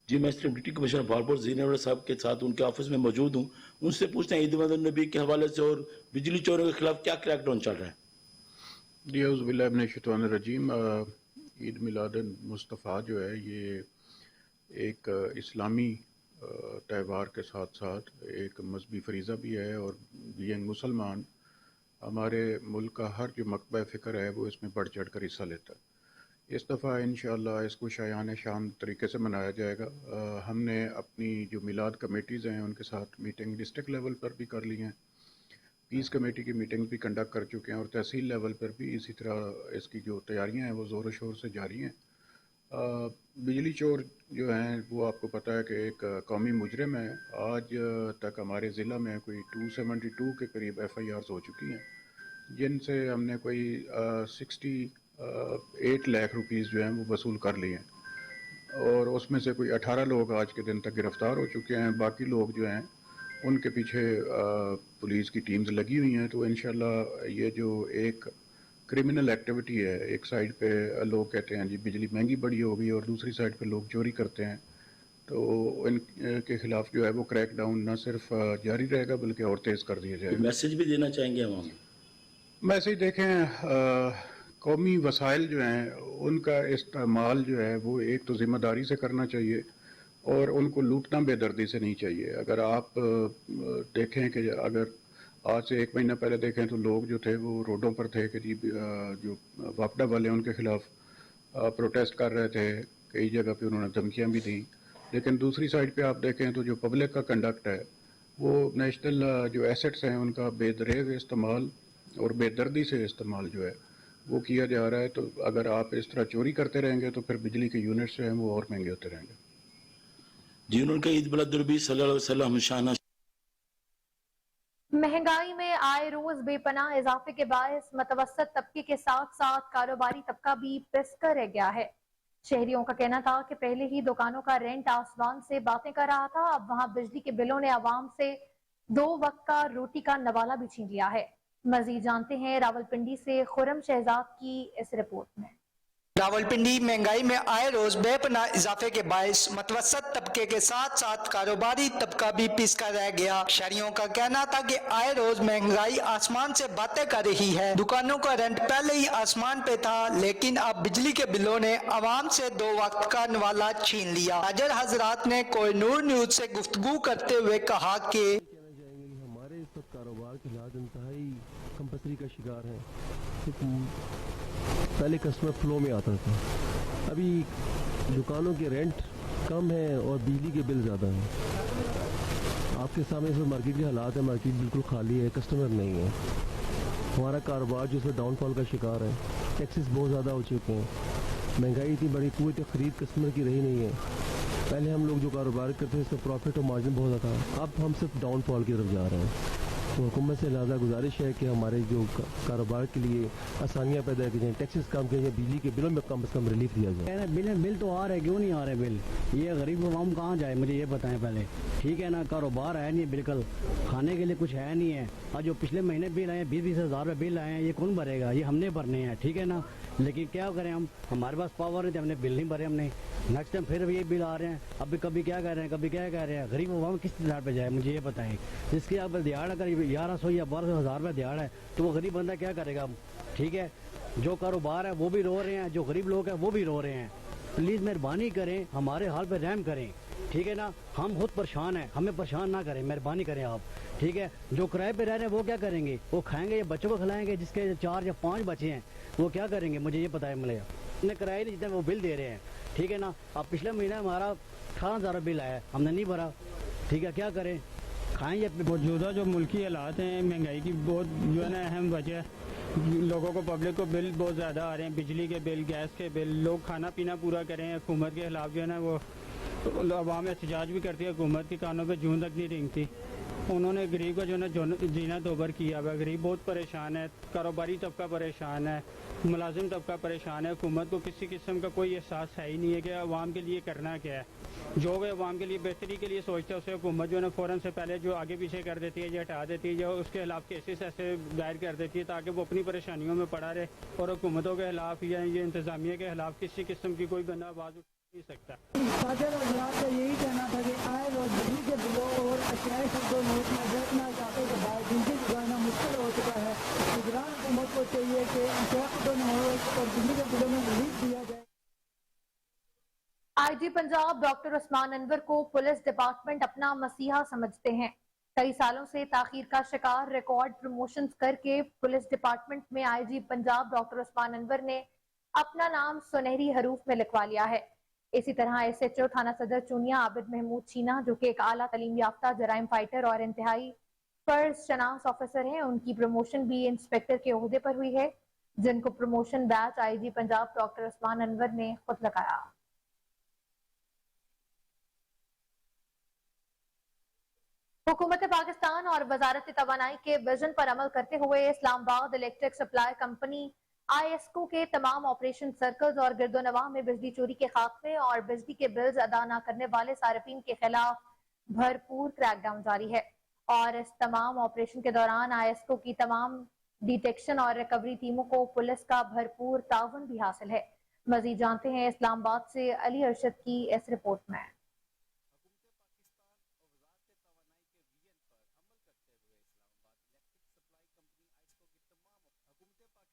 जी, मैं डिप्टी कमिश्नर बहावलपुर जहीर अनवर साहब के साथ उनके ऑफिस में मौजूद हूँ। उनसे पूछते हैं ईद मिलादुन्नबी के हवाले से और बिजली चोरों के खिलाफ क्या क्रैकडाउन चल रहा है। जी, औज़ु बिल्लाहि मिनश शैतानिर रजीम। ईद मिलादुन मुस्तफ़ा जो है ये एक इस्लामी त्यौहार के साथ साथ एक मजहबी फरीज़ा भी है और बीइंग मुसलमान हमारे मुल्क का हर जो मकबा फ़िक्र है वो इसमें बढ़ चढ़ कर हिस्सा लेता है। इस दफ़ा इंशाअल्लाह इसको शायान शान तरीके से मनाया जाएगा। हमने अपनी जो मिलाद कमेटीज़ हैं उनके साथ मीटिंग डिस्ट्रिक्ट लेवल पर भी कर ली हैं, पीस कमेटी की मीटिंग भी कंडक्ट कर चुके हैं और तहसील लेवल पर भी इसी तरह इसकी जो तैयारियां हैं वो ज़ोर शोर से जारी हैं। बिजली चोर जो हैं वो आपको पता है कि एक कौमी मुजरिम है। आज तक हमारे ज़िला में कोई 272 के करीब FIRs हो चुकी हैं, जिनसे हमने कोई 68 लाख रुपीज़ जो हैं वो वसूल कर लिए हैं और उसमें से कोई 18 लोग आज के दिन तक गिरफ़्तार हो चुके हैं। बाकी लोग जो हैं उनके पीछे पुलिस की टीम्स लगी हुई हैं। तो इंशाल्लाह ये जो एक क्रिमिनल एक्टिविटी है, एक साइड पे लोग कहते हैं जी बिजली महंगी बड़ी हो गई और दूसरी साइड पे लोग चोरी करते हैं, तो इनके खिलाफ जो है वो क्रैक डाउन न सिर्फ जारी रहेगा बल्कि और तेज़ कर दिया जाएगा। मैसेज भी देना चाहेंगे हम? मैसेज देखें, कौमी वसाइल जो हैं उनका इस्तेमाल जो है वो एक तो ज़िम्मेदारी से करना चाहिए और उनको लूटना बेदर्दी से नहीं चाहिए। अगर आप देखें कि अगर आज से 1 महीना पहले देखें तो लोग जो थे वो रोडों पर थे कि जो वापडा वाले उनके खिलाफ प्रोटेस्ट कर रहे थे, कई जगह पे उन्होंने धमकियां भी दी। लेकिन दूसरी साइड पे आप देखें तो जो पब्लिक का कंडक्ट है वो नेशनल जो एसेट्स हैं उनका बेदरेग इस्तेमाल और बेदर्दी से इस्तेमाल जो है वो किया जा रहा है। तो अगर आप इस तरह चोरी करते रहेंगे तो फिर बिजली के यूनिट्स जो हैं वो और महंगे होते रहेंगे। जी, उनका ईद मिलादुन्नबी सल्लल्लाहु अलैहि वसल्लम शाना। महंगाई में आए रोज बेपनाह इजाफे के बायस मतवसत तबके के साथ साथ कारोबारी तबका भी पिसकर रह गया है। शहरियों का कहना था कि पहले ही दुकानों का रेंट आसमान से बातें कर रहा था, अब वहां बिजली के बिलों ने आवाम से 2 वक्त का रोटी का नवाला भी छीन लिया है। मजीद जानते हैं रावलपिंडी से खुरम शहजाद की इस रिपोर्ट में। रावलपिंडी महंगाई में आए रोज बेपनाह इजाफे के बायस मतवसत तबके के साथ साथ कारोबारी तबका भी पिसका रह गया। शहरियों का कहना था कि आए रोज महंगाई आसमान से बातें कर रही है। दुकानों का रेंट पहले ही आसमान पे था, लेकिन अब बिजली के बिलों ने आवाम से 2 वक्त का नवाला छीन लिया। ताजर हजरात ने कोहिनूर न्यूज से गुफ्तगू करते हुए कहा कि हमारे इस वक्त कारोबार के हालात इंतहाई कंपसरी का शिकार है। पहले कस्टमर फ्लो में आता था, अभी दुकानों के रेंट कम है और बिजली के बिल ज़्यादा हैं। आपके सामने इस मार्केट के हालात है, मार्केट बिल्कुल खाली है, कस्टमर नहीं है। हमारा कारोबार जो है डाउनफॉल का शिकार है। टैक्सेस बहुत ज़्यादा हो चुके हैं, महंगाई इतनी बड़ी कुव्वत ख़रीद कस्टमर की रही नहीं है। पहले हम लोग जो कारोबार करते थे इसका प्रॉफिट और मार्जिन बहुत ज़्यादा था, अब हम सिर्फ डाउनफॉल की तरफ जा रहे हैं। तो हुकूमत से लिहाजा गुजारिश है कि हमारे जो कारोबार के लिए आसानियाँ पैदा की जाएँ, टैक्सेस कम किए जाए, बिजली के बिलों में कम से कम रिलीफ दिया जाए। बिल तो आ रहे, क्यों नहीं आ रहे बिल? ये गरीब आवाम कहाँ जाए, मुझे ये बताएं पहले। ठीक है ना, कारोबार है नहीं, बिल्कुल खाने के लिए कुछ है नहीं है। और जो पिछले महीने बिल आए 20-20 हज़ार रुपये बिल आए हैं, ये कौन भरेगा? ये हमने भरने हैं, ठीक है ना। लेकिन क्या करें, हम हमारे पास पावर नहीं थे, हमने बिल नहीं भरे। हमने नेक्स्ट टाइम फिर ये बिल आ रहे हैं, अभी कभी क्या कह रहे हैं, कभी क्या कह रहे हैं। गरीब आवाम किस तरह पे जाए, मुझे ये बताएं। जिसकी आप दिहाड़ अगर 1100 या 1200 हज़ार रुपये दिहाड़ है तो वो गरीब बंदा क्या करेगा? ठीक है, जो कारोबार है वो भी रो रहे हैं, जो गरीब लोग हैं वो भी रो रहे हैं। प्लीज़ मेहरबानी करें, हमारे हाल पे रहम करें, ठीक है ना। हम बहुत परेशान हैं, हमें परेशान ना करें, मेहरबानी करें आप। ठीक है, जो किराए पे रह रहे हैं वो क्या करेंगे? वो खाएंगे या बच्चों को खिलाएंगे? जिसके 4 या 5 बच्चे हैं वो क्या करेंगे? मुझे ये पता है मिलेगा। हमने किराए नहीं, जितना वो बिल दे रहे हैं, ठीक है ना। अब पिछले महीने हमारा 18,000 बिल आया, हमने नहीं भरा, ठीक है, क्या करें? खाएं या मौजूदा जो मुल्की हालात हैं, महंगाई की बहुत जो है ना अहम वजह, लोगों को, पब्लिक को बिल बहुत ज़्यादा आ रहे हैं, बिजली के बिल, गैस के बिल। लोग खाना पीना पूरा करें, हुकूमत के खिलाफ जो है ना वो अवाम एहतजाज भी करती है, हुकूमत के कानों पे जून तक नहीं रेंगती। उन्होंने गरीब का जो है ना जीना दोबर किया हुआ है। गरीब बहुत परेशान है, कारोबारी तबका परेशान है, मुलाजिम तबका परेशान है। हुकूमत को किसी किस्म का कोई एहसास है ही नहीं है कि अवाम के लिए करना क्या है। जो वो अवाम के लिए बेहतरी के लिए सोचता है, उसे हुकूमत जो है ना फ़ौरन से पहले जो आगे पीछे कर देती है या हटा देती है या उसके खिलाफ केसेस ऐसे दायर कर देती है ताकि वो अपनी परेशानियों में पड़ा रहे और हुकूमतों के खिलाफ या ये इंतज़ामिया के खिलाफ किसी किस्म की कोई बंदा आवाज़ उठा नहीं सकता। ताजर हजरात का यही कहना था कि आए रोज बिजली के बिलों और अशियाई शब्दों नोट में बेतना इजाफे के बाद जिंदगी गुजारना मुश्किल हो चुका है। गुजरात हुकूमत को चाहिए कि अशियाई शब्दों नोट और बिजली के बिलों में रिलीफ दिया जाए। आईजी पंजाब डॉक्टर उस्मान अनवर को पुलिस डिपार्टमेंट अपना मसीहा समझते हैं। कई सालों से ताखीर का शिकार रिकॉर्ड प्रमोशंस करके पुलिस डिपार्टमेंट में आईजी पंजाब डॉक्टर उस्मान अनवर ने अपना नाम सुनहरी हरूफ में लिखवा लिया है। इसी तरह SHO थाना सदर चूनिया आबिद महमूद चीना, जो कि एक आला तालीम याफ्ता जराइम फाइटर और इंतहाई फर्ज शनास ऑफिसर हैं, उनकी प्रमोशन भी इंस्पेक्टर के ओहदे पर हुई है, जिनको promotion batch IG Punjab doctor Usman Anwar ने खुद लगाया। हुकूमत पाकिस्तान और वजारत तवानाई के विजन पर अमल करते हुए Islamabad electric supply company ISCO के तमाम ऑपरेशन सर्कल्स और गिरदोनवाह में बिजली चोरी के खात्मे और बिजली के बिल्स अदा न करने वाले सार्फिन के खिलाफ भरपूर क्रैकडाउन जारी है और इस तमाम ऑपरेशन के दौरान ISCO की तमाम डिटेक्शन और रिकवरी टीमों को पुलिस का भरपूर ताउन भी हासिल है। मजीद जानते हैं इस्लामाबाद से अली अरशद की इस रिपोर्ट में।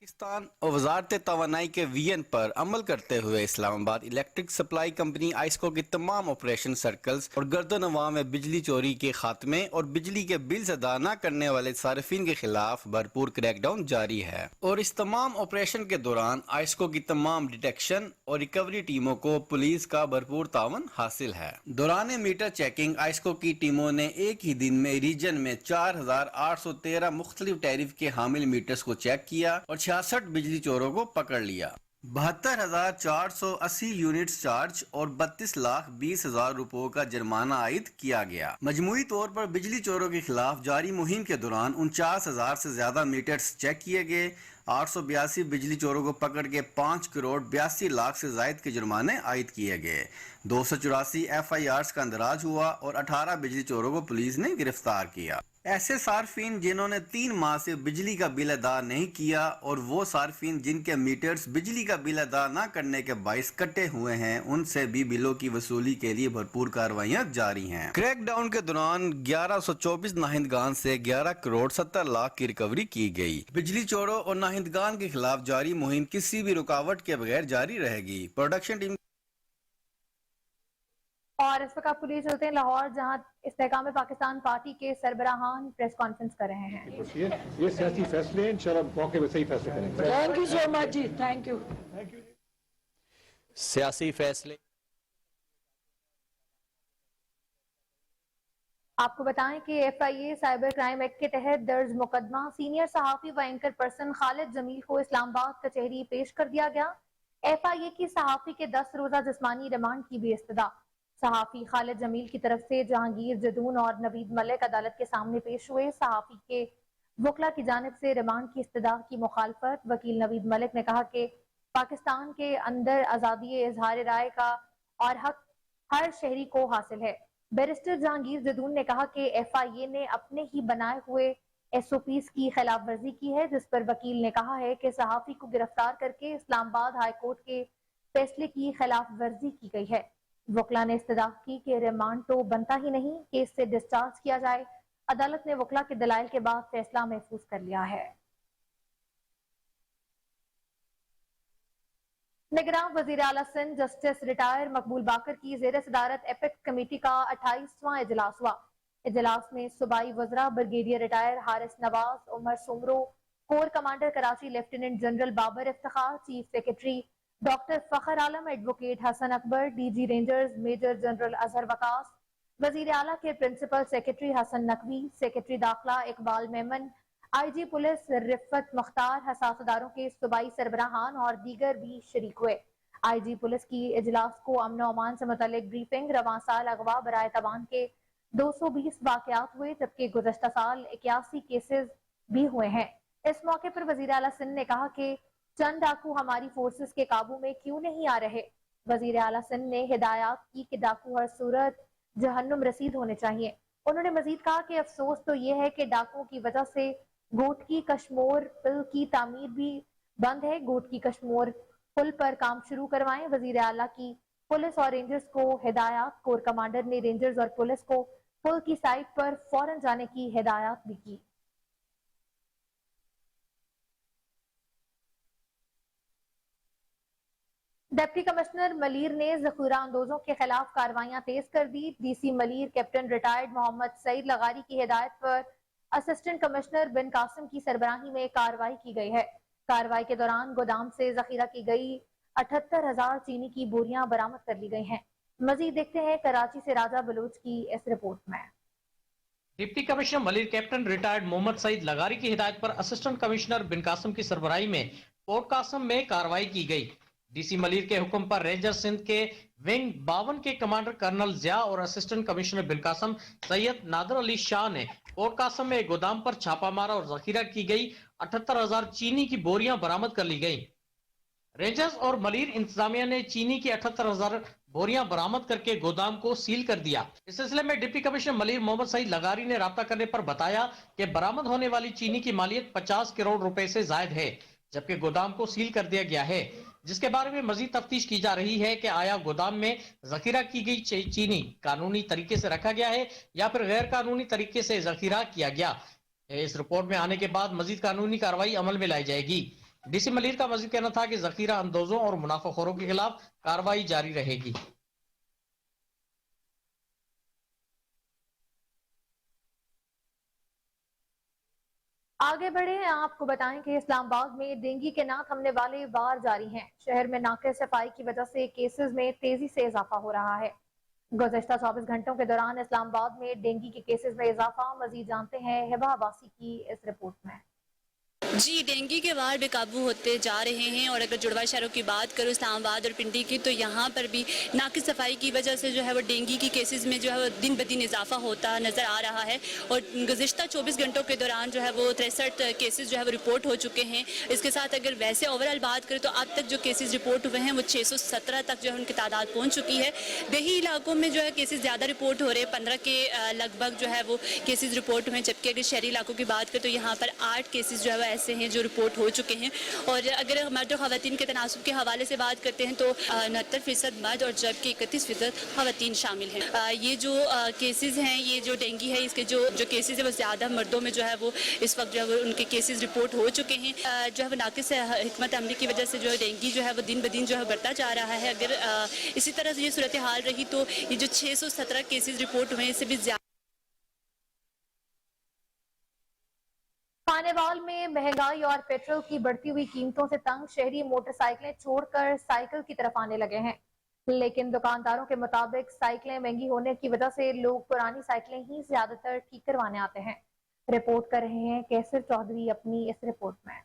पाकिस्तान और वजारत तवानाई के विजन पर अमल करते हुए Islamabad electric supply company ISCO के तमाम ऑपरेशन सर्कल्स और गर्दनवाह में बिजली चोरी के खात्मे और बिजली के बिल्स अदा न करने वाले सार्फिन के खिलाफ भरपूर क्रैकडाउन जारी है और इस तमाम ऑपरेशन के दौरान ISCO की तमाम डिटेक्शन और रिकवरी टीमों को पुलिस का भरपूर तावन हासिल है। दौरान मीटर चेकिंग ISCO की टीमों ने एक ही दिन में रीजन में 4,813 मुख्तलिफ टैरिफ के हामिल मीटर्स को चेक किया और 66 बिजली चोरों को पकड़ लिया। 72,480 यूनिट्स चार्ज और 32,20,000 रुपयों का जुर्माना आयद किया गया। मजमूई तौर पर बिजली चोरों के खिलाफ जारी मुहिम के दौरान 49,000 से ज्यादा मीटर्स चेक किए गए। 882 बिजली चोरों को पकड़ के 5 करोड़ 82 लाख से जायद के जुर्माने आयद किए गए। 284 FIRs का अंदराज हुआ और 18 बिजली चोरों को पुलिस ने गिरफ्तार किया। ऐसे सार्फिन जिन्होंने 3 माह से बिजली का बिल अदा नहीं किया और वो सार्फिन जिनके मीटर्स बिजली का बिल अदा न करने के बाइस कटे हुए हैं, उनसे भी बिलों की वसूली के लिए भरपूर कार्रवाइयां जारी हैं। क्रैकडाउन के दौरान 1124 नाहिंदगान से 11 करोड़ 70 लाख की रिकवरी की गई। बिजली चोरों और नाहिंदगान के खिलाफ जारी मुहिम किसी भी रुकावट के बगैर जारी रहेगी। प्रोडक्शन टीम और इस वक्त आपको लिए चलते हैं लाहौर, जहां इस्तेहकाम पाकिस्तान पार्टी के सरबराहान प्रेस कॉन्फ्रेंस कर रहे हैं। ये सियासी फैसले इंशाल्लाह मौके पे सही फैसले करेंगे। थैंक यू सो मच जी, थैंक यू। सियासी फैसले आपको बताएं कि FIA साइबर क्राइम एक्ट के तहत दर्ज मुकदमा सीनियर सहाफी व एंकर पर्सन खालिद जमील को इस्लामाबाद कचहरी पेश कर दिया गया। FIA की सहाफी के 10 रोजा जिस्मानी रिमांड की भी इस्तदा। सहाफी खालिद जमील की तरफ से जहांगीर जदून और नवीद मलिक अदालत के सामने पेश हुए। सहाफी के वकला की जानिब से रिमांड की इस्तदा की मुखालफत वकील नवीद मलिक ने कहा कि पाकिस्तान के अंदर आज़ादी इजहार राय का और हक हर शहरी को हासिल है। बैरिस्टर जहांगीर जदून ने कहा कि FIA ने अपने ही बनाए हुए SOPs की खिलाफ वर्जी की है, जिस पर वकील ने कहा है कि सहाफी को गिरफ्तार करके इस्लामाबाद हाई कोर्ट के फैसले की खिलाफ वर्जी की गई है। वकला ने इस्तदा की कि रिमांड तो बनता ही नहीं, केस से डिस्चार्ज किया जाए। अदालत ने वकला के दलाइल के बाद फैसला महफूज कर लिया है। निगरान वजीर आला सिंध जस्टिस रिटायर मकबूल बाकर की जेर सदारत एपेक्स कमेटी का 28वां इजलास हुआ। इजलास में सूबाई वज़रा brigadier retired Haris Nawaz, Umar Soomro, corps commander Karachi lieutenant general Babar Iftikhar, chief secretary doctor Fakhar Alam, advocate Hasan Akbar, DG rangers major general Azhar Waqas, वजीर आला के principal secretary Hasan Naqvi, secretary दाखिला इकबाल मेमन, आईजी पुलिस रिफत मुख्तार, हसासदारों के सूबाई सरबराहान और दीगर भी शरीक हुए। आईजी पुलिस की इजलास को अमन और अमान से मुतल्लिक ब्रीफिंग, रवां साल अगवा बराए तबान के 220 वाकयात हुए, जबकि गुज़श्ता साल 81 केसेस भी हुए हैं। इस मौके पर वजीर आला सिंध ने कहा कि चंद डाकू हमारी फोर्सेस के काबू में क्यों नहीं आ रहे। वजीर आला सिंध ने हिदायत की कि डाकू हर सूरत जहन्नुम रसीद होने चाहिए। उन्होंने मजीद कहा कि अफसोस तो ये है कि डाकुओं की वजह से गोट की कश्मोर पुल की तामीर भी बंद है। गोट की कश्मोर पुल पर काम शुरू करवाएं। वजीर आला की पुलिस और रेंजर्स को हिदायत। कोर कमांडर ने रेंजर्स और पुलिस को पुल की साइट पर फौरन जाने की हिदायत भी की। डिप्टी कमिश्नर मलीर ने ज़ख़ीरा अंदोजों के खिलाफ कार्रवाइयां तेज कर दी। DC Malir captain retired Mohammad Saeed Lagari की हिदायत पर असिस्टेंट कमिश्नर बिन कासिम की सरबराही में कार्रवाई की गई है। कार्रवाई के दौरान गोदाम से जखीरा की गई 78,000 चीनी की बोरियां बरामद कर ली गई हैं। मजीद देखते हैं कराची से राजा बलूच की इस रिपोर्ट में। Deputy commissioner Malir captain retired Mohammad Saeed Lagari की हिदायत पर असिस्टेंट कमिश्नर बिन कासिम की सरबराही में पोर्ट कासिम में कार्रवाई की गई। डीसी मलिर के हुक्म पर रेंजर सिंध के विंग 52 के कमांडर कर्नल जिया और असिस्टेंट कमिश्नर बिन कासिम सैयद नादर अली शाह ने पोर्ट कासिम में एक गोदाम पर छापा मारा और जखीरा की गई 78,000 चीनी की बोरियां बरामद कर ली गई। रेंजर्स और मलिर इंतजामिया ने चीनी की 78,000 बोरियां बरामद करके गोदाम को सील कर दिया। इस सिलसिले में डिप्टी कमिश्नर मलिर मोहम्मद सईद लगारी ने राब्ता करने पर बताया कि बरामद होने वाली चीनी की मालियत 50 करोड़ रुपए से जायद है, जबकि गोदाम को सील कर दिया गया है, जिसके बारे में मजीद तफ्तीश की जा रही है कि आया गोदाम में जखीरा की गई चीनी कानूनी तरीके से रखा गया है या फिर गैर कानूनी तरीके से जखीरा किया गया। इस रिपोर्ट में आने के बाद मजीद कानूनी कार्रवाई अमल में लाई जाएगी। डीसी मलिर का मजीद कहना था कि जखीरा अंदोजों और मुनाफाखोरों के खिलाफ कार्रवाई जारी रहेगी। आगे बढ़े, आपको बताएं कि इस्लामाबाद में डेंगू के ना थमने वाले वार जारी हैं। शहर में नाक़िस सफाई की वजह से केसेस में तेजी से इजाफा हो रहा है। गुज़श्ता 24 घंटों के दौरान इस्लामाबाद में डेंगू के केसेस में इजाफा। मजीद जानते हैं हिबा अब्बासी की इस रिपोर्ट में। जी, डेंगू के वार बेकाबू होते जा रहे हैं और अगर जुड़वा शहरों की बात करूँ इस्लामाबाद और पिंडी की, तो यहाँ पर भी नाक़िस सफाई की वजह से जो है वो डेंगू की केसेस में जो है वो दिन ब दिन इजाफा होता नज़र आ रहा है। और गुज़श्ता 24 घंटों के दौरान जो है वो 63 केसेस जो है वो रिपोर्ट हो चुके हैं। इसके साथ अगर वैसे ओवरऑल बात करें तो अब तक जो केसेस रिपोर्ट हुए हैं वो 617 तक जो है उनकी तादाद पहुँच चुकी है। देही इलाकों में जो है केसेस ज़्यादा रिपोर्ट हो रहे हैं, 15 के लगभग जो है वो केसेस रिपोर्ट हुए हैं, जबकि अगर शहरी इलाकों की बात करें तो यहाँ पर 8 केसेस जो है वो ऐसे हैं जो रिपोर्ट हो चुके हैं। और अगर मर्द और ख़वातीन के तनासुब के हवाले से बात करते हैं तो 69% मर्द और जबकि 31% ख़वातीन शामिल हैं। ये जो केसेस हैं, ये जो डेंगू है, इसके जो केसेस है वो ज़्यादा मर्दों में जो है वो इस वक्त जो है वो उनके केसेस रिपोर्ट हो चुके हैं। जो है वो नाक़िस हिकमत अमली की वजह से जो है डेंगू जो है वो दिन ब दिन जो है बढ़ता जा रहा है। अगर इसी तरह से ये सूरत हाल रही तो ये जो 617 केसेस रिपोर्ट हुए हैं इससे भी ज़्यादा। खानेवाल में महंगाई और पेट्रोल की बढ़ती हुई कीमतों से तंग शहरी मोटरसाइकिलें छोड़कर साइकिल की तरफ आने लगे हैं, लेकिन दुकानदारों के मुताबिक साइकिलें महंगी होने की वजह से लोग पुरानी साइकिलें ही ज्यादातर ठीक करवाने आते हैं। रिपोर्ट कर रहे हैं कैसर चौधरी अपनी इस रिपोर्ट में।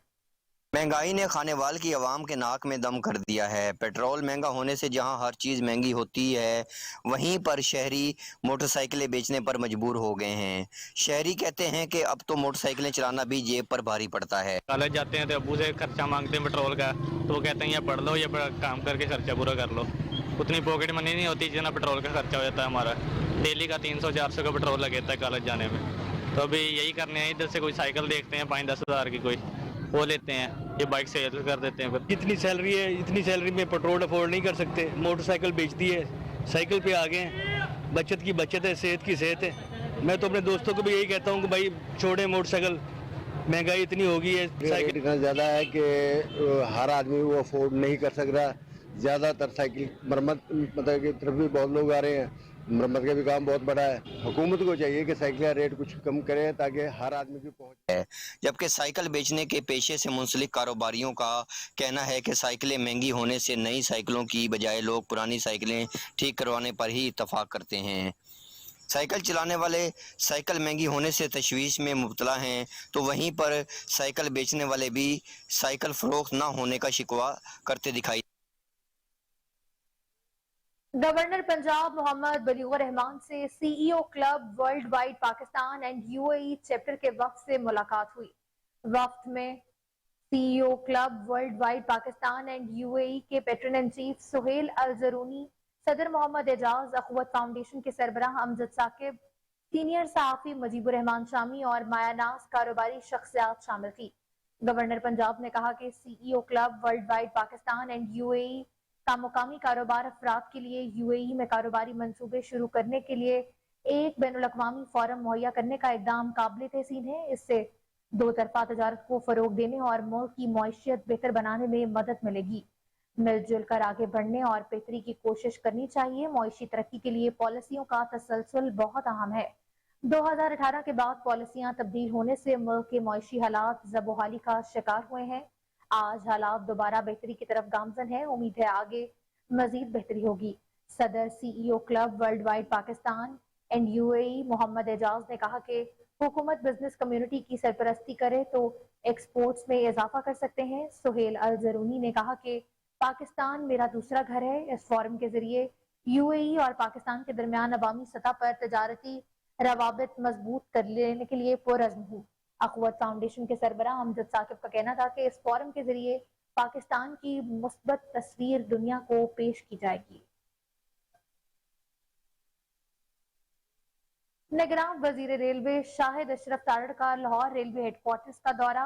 महंगाई ने खानेवाल की आवाम के नाक में दम कर दिया है। पेट्रोल महंगा होने से जहां हर चीज़ महंगी होती है, वहीं पर शहरी मोटरसाइकिलें बेचने पर मजबूर हो गए हैं। शहरी कहते हैं कि अब तो मोटरसाइकिलें चलाना भी जेब पर भारी पड़ता है। कॉलेज जाते हैं तो अब्बू से खर्चा मांगते हैं पेट्रोल का, तो वो कहते हैं या पढ़ लो या काम करके खर्चा पूरा कर लो। उतनी पॉकेट मनी नहीं होती जितना पेट्रोल का खर्चा हो जाता है। हमारा डेली का 300-400 का पेट्रोल लगता है कॉलेज जाने में। तो अभी यही करने हैं, इधर से कोई साइकिल देखते हैं 5-10 हज़ार की, कोई वो लेते हैं, ये बाइक सेल कर देते हैं। जितनी सैलरी है इतनी सैलरी में पेट्रोल अफोर्ड नहीं कर सकते, मोटरसाइकिल बेच दी है, साइकिल पे आ गए हैं। बचत की बचत है, सेहत की सेहत है। मैं तो अपने दोस्तों को भी यही कहता हूँ कि भाई छोड़े मोटरसाइकिल, महंगाई इतनी हो गई है। साइकिल इतना ज़्यादा है कि हर आदमी वो अफोर्ड नहीं कर सकता। ज़्यादातर साइकिल मरम्मत मतलब की तरफ भी बहुत लोग आ रहे हैं मरम्मत का भी काम बहुत बड़ा है। हुकूमत को चाहिए कि साइकिल का रेट कुछ कम करे ताकि हर आदमी की पहुंच है। जबकि साइकिल बेचने के पेशे से मुंसलिक कारोबारियों का कहना है कि साइकिलें महंगी होने से नई साइकिलों की बजाय लोग पुरानी साइकिलें ठीक करवाने पर ही इत्तफाक करते हैं। साइकिल चलाने वाले साइकिल महंगी होने से तशवीश में मुब्तला हैं, तो वहीं पर साइकिल बेचने वाले भी साइकिल फरोख्त न होने का शिकवा करते दिखाई। गवर्नर पंजाब मोहम्मद बलीगुर रहमान से CEO club worldwide Pakistan and UAE chapter के वफ्द से मुलाकात हुई। वफ्द में CEO club worldwide Pakistan and UAE के पैट्रन इन चीफ सुहेल अल जरूनी, सदर मोहम्मद एजाज, अखवत फाउंडेशन के सरबराह अमजद साकिब, सीनियर सहाफी मुजीबुर रहमान शामी और मायानाज कारोबारी शख्सियात शामिल थी। गवर्नर पंजाब ने कहा कि CEO club worldwide Pakistan and UAE का मुकामी कारोबार अफराद के लिए यूएई में कारोबारी मंसूबे शुरू करने के लिए एक बैनुल-अक़वामी फोरम मुहैया करने का इक़दाम काबिल तहसीन है। इससे दो तरफा तजारत को फरोग देने और मुल्क की मईशत बेहतर बनाने में मदद मिलेगी। मिलजुल कर आगे बढ़ने और बेहतरी की कोशिश करनी चाहिए। मईशी तरक्की के लिए पॉलिसियों का तसलसल बहुत अहम है। 2018 के बाद पॉलिसियां तब्दील होने से मुल्क के मईशी हालात ज़बोहाली का शिकार हुए हैं। आज हालात दोबारा बेहतरी की तरफ गामजन है। उम्मीद है आगे मजीद बेहतरी होगी। सदर CEO club worldwide Pakistan and UAE Muhammad Ejaz ने कहा कि हुकूमत बिजनेस कम्युनिटी की सरपरस्ती करे तो एक्सपोर्ट्स में इजाफा कर सकते हैं। सुहेल अल जरूनी ने कहा कि पाकिस्तान मेरा दूसरा घर है। इस फोरम के जरिए यूएई और पाकिस्तान के दरमियान अवामी सतह पर तजारती रवाबित मजबूत कर लेने के लिए पुरअज़्म हूँ। अखवत फाउंडेशन के सरबराह अमजद साकिब का कहना था कि इस फोरम के जरिए पाकिस्तान की मुस्बत तस्वीर दुनिया को पेश की जाएगी। निगरान वजीर रेलवे शाहिद अशरफ तारड़ का लाहौर रेलवे हेडक्वार्टर्स का दौरा,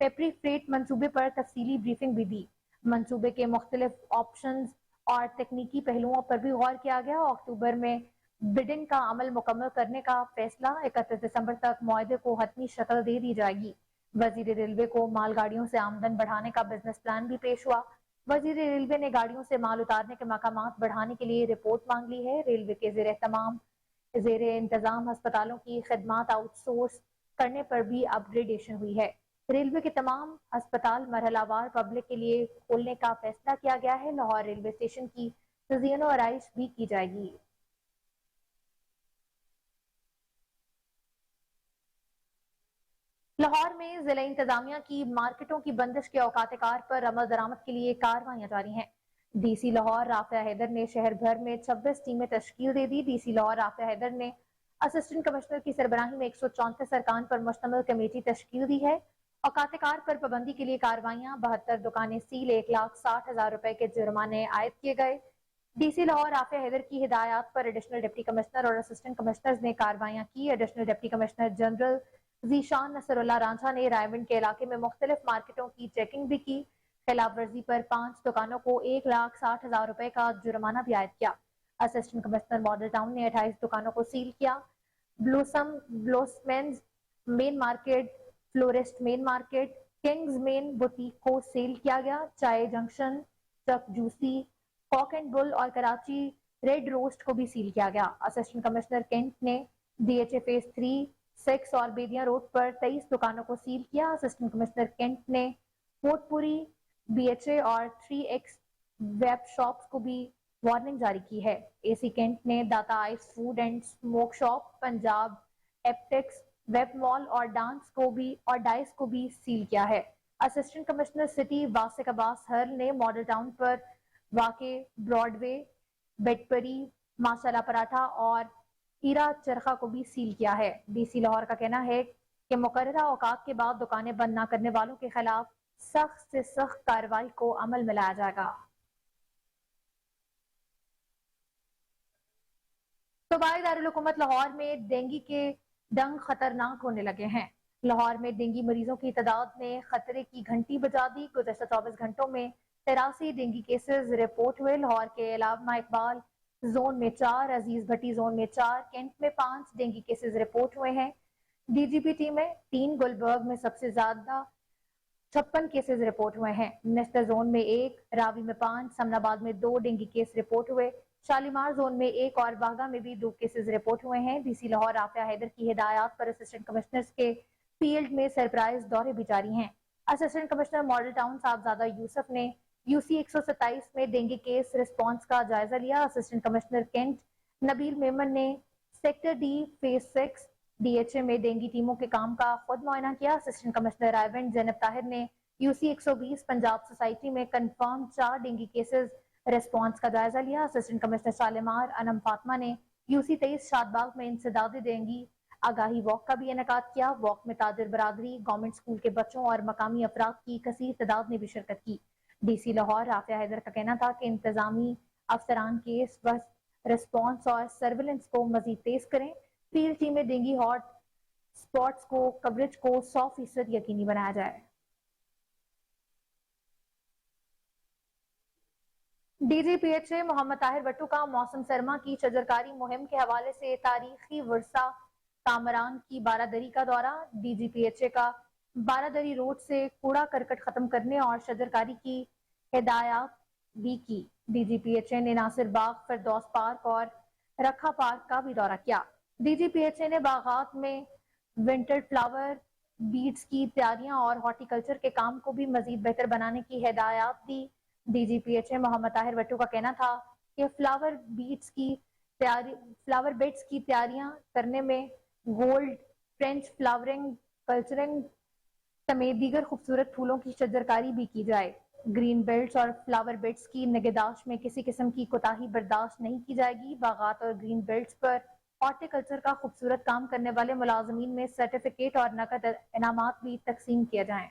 पेपरी फ्रेट मंसूबे पर तफसीली ब्रीफिंग भी दी। मंसूबे के मुख्तलिफ ऑप्शंस और तकनीकी पहलुओं पर भी गौर किया गया। अक्टूबर में बिडिंग का अमल मुकम्मल करने का फैसला, 31 दिसंबर तक मुआहदे को हतमी शक्ल दे दी जाएगी। वजीर रेलवे को मालगाड़ियों से आमदन बढ़ाने का बिजनेस प्लान भी पेश हुआ। वजीर रेलवे ने गाड़ियों से माल उतारने के मकामात बढ़ाने के लिए रिपोर्ट मांग ली है। रेलवे के जेर इंतजाम अस्पतालों की खिदमात आउटसोर्स करने पर भी अपग्रेडेशन हुई है। रेलवे के तमाम अस्पताल मरहलावार पब्लिक के लिए खोलने का फैसला किया गया है। लाहौर रेलवे स्टेशन की तज़यीन व आराइश भी की जाएगी। लाहौर में जिला इंतजामिया की मार्केटों की बंदिश के औकात-ए-कार पर अमल दरामद के लिए कार्रवाइयां जारी हैं। डीसी लाहौर राफिया हैदर ने शहर भर में 26 टीमें तश्कील दे दी। डीसी लाहौर राफिया हैदर ने असिस्टेंट कमिश्नर की सरबराही में 134 अरकान पर मुश्तमिल कमेटी तश्कील दी है। औकात-ए-कार पर पाबंदी के लिए कार्रवाइयां, 72 दुकानें सील, 1,60,000 रुपए के जुर्माने आयद किए गए। डीसी लाहौर राफिया हैदर की हिदायत पर एडिशनल डिप्टी कमिश्नर और असिस्टेंट कमिश्नर्स ने कार्रवाइयां की। Additional deputy commissioner general Zeeshan Nasrullah Ranjha ने रायविंड के इलाके में मुख्तलिफ मार्केटों की चेकिंग भी की। खिलाफ वर्जी पर 5 दुकानों को 1,60,000 रुपए का जुर्माना भी आयद किया। असिस्टेंट कमिश्नर मॉडल टाउन ने 28 दुकानों को सील किया। ब्लोसमेंस main market, florist main market, kings main boutique को सील किया गया। चाय जंक्शन, चक जूसी, कॉक एंड बुल और कराची रेड रोस्ट को भी सील किया गया। असिस्टेंट कमिश्नर कैंट ने DHA फेज 3, 6 और बेदिया रोड पर 23 दुकानों को सील किया। असिस्टेंट कमिश्नर कैंट ने कोटपुरी, BHA और 3X वेब शॉप्स को भी वार्निंग जारी की है। AC कैंट ने Data ice food and smoke shop, Punjab एप्टेक्स, वेब मॉल और डाइस को भी सील किया है। Assistant commissioner city Wasiq Abbas हर्ल ने मॉडल टाउन पर वाक़े ब्रॉडवे, बेडपरी, माशाला पराठा और हीरा चरखा को भी सील किया है। डीसी लाहौर का कहना है कि मुकर्ररा औकात के बाद दुकानें बंद न करने वालों के खिलाफ सख्त से सख्त कार्रवाई को अमल में लाया जाएगा। सूबाई दारुल हुकूमत लाहौर में डेंगू के डंग खतरनाक होने लगे हैं। लाहौर में डेंगू मरीजों की तादाद ने खतरे की घंटी बजा दी। गुज़श्ता 24 घंटों में 83 डेंगू केसेस रिपोर्ट हुए। लाहौर के अलावा इकबाल जोन में 4, अजीज भट्टी जोन में 4, कैंट में 5 डेंगू केसेस रिपोर्ट हुए हैं। DGPT में 3, गुलबर्ग में सबसे ज्यादा 56 केसेस रिपोर्ट हुए हैं। नेस्टर जोन में 1, रावी में 5, समनाबाद में 2 डेंगू केस रिपोर्ट हुए। शालीमार जोन में एक और बागा में भी 2 केसेस रिपोर्ट हुए हैं। डीसी लाहौर आफिया हैदर की हिदायत पर असिस्टेंट कमिश्नर्स के फील्ड में सरप्राइज दौरे भी जारी हैं। Assistant commissioner model town Sahibzada Yousuf ने यूसी 127 में डेंगू केस रिस्पांस का जायजा लिया। Assistant commissioner cantt Nabeel Memon ने सेक्टर डी फेज 6 डीएचए में डेंगू टीमों के काम का खुद मुआयना किया। असिस्टेंट कमिश्नर रायवेंड जैनब ताहिर ने यूसी 120 पंजाब सोसाइटी में कंफर्म 4 डेंगू केसेस रिस्पांस का जायजा लिया। असिस्टेंट कमिश्नर शालीमार अनम फातिमा ने यूसी 23 शादबाग में इंसदाद डेंगू आगाही वॉक का भी इनेकाद किया। वॉक में ताजिर बरादरी, गवर्नमेंट स्कूल के बच्चों और मकामी अफराद की कसीर तादाद ने भी शिरकत की। डीसी लाहौर आफिया हैदर का कहना था कि इंतजामी अफसरान केस रिस्पांस और सर्विलेंस को मजीद तेज करें। फील्ड टीमें डेंगू हॉट स्पॉट्स को कवरेज को 100% यकीनी बनाया जाए। डीजीपीएचए मोहम्मद ताहिर भट्टू का मौसम सरमा की शजरकारी मुहिम के हवाले से तारीखी वर्सा कामरान की बारादरी का दौरा। डीजीपीएचए का बारादरी रोड से कूड़ा करकट खत्म करने और शजरकारी की हिदायत भी की। डीजीपीएचए ने नासिर बाग, फिरदौस पार्क और रखा पार्क का भी दौरा किया। डीजीपीएचए ने बागात में विंटर फ्लावर बीड्स की तैयारियां और हॉर्टिकल्चर के काम को भी मजीद बेहतर बनाने की हिदायत दी। डीजीपीएचए मोहम्मद ताहिर भट्टू का कहना था कि फ्लावर बेड्स की तैयारियां करने में गोल्ड, फ्रेंच फ्लावरिंग, कल्चरिंग समेत दीगर खूबसूरत फूलों की शजरकारी भी की जाए। ग्रीन बेल्ट्स और फ्लावर बेड्स की निगहदाश्त में किसी किस्म की कोताही बर्दाश्त नहीं की जाएगी। बागात और ग्रीन बेल्ट्स पर हॉर्टिकल्चर का खूबसूरत काम करने वाले मुलाजमीन में सर्टिफिकेट और नकद इनामात भी तकसीम किए जाएं।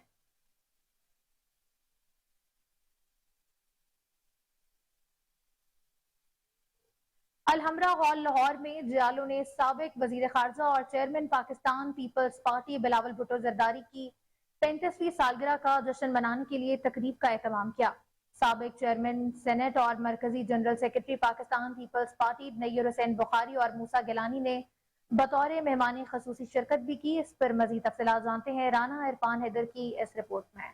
अलहमरा हॉल लाहौर में जियालों ने साबिक वजीर खारजा और चेयरमैन पाकिस्तान पीपल्स पार्टी बिलावल भुट्टो जरदारी की 35वीं सालगिरह का जश्न मनाने के लिए तकरीब का एहतमाम किया। साबिक चेयरमैन सेनेट और मरकजी जनरल सेक्रेटरी पाकिस्तान पीपल्स पार्टी नैयर हुसैन बुखारी और मूसा गिलानी ने बतौर मेहमान खसूसी शिरकत भी की। इस पर मजीद तफसीलात जानते हैं राना इरफान हैदर की इस रिपोर्ट में।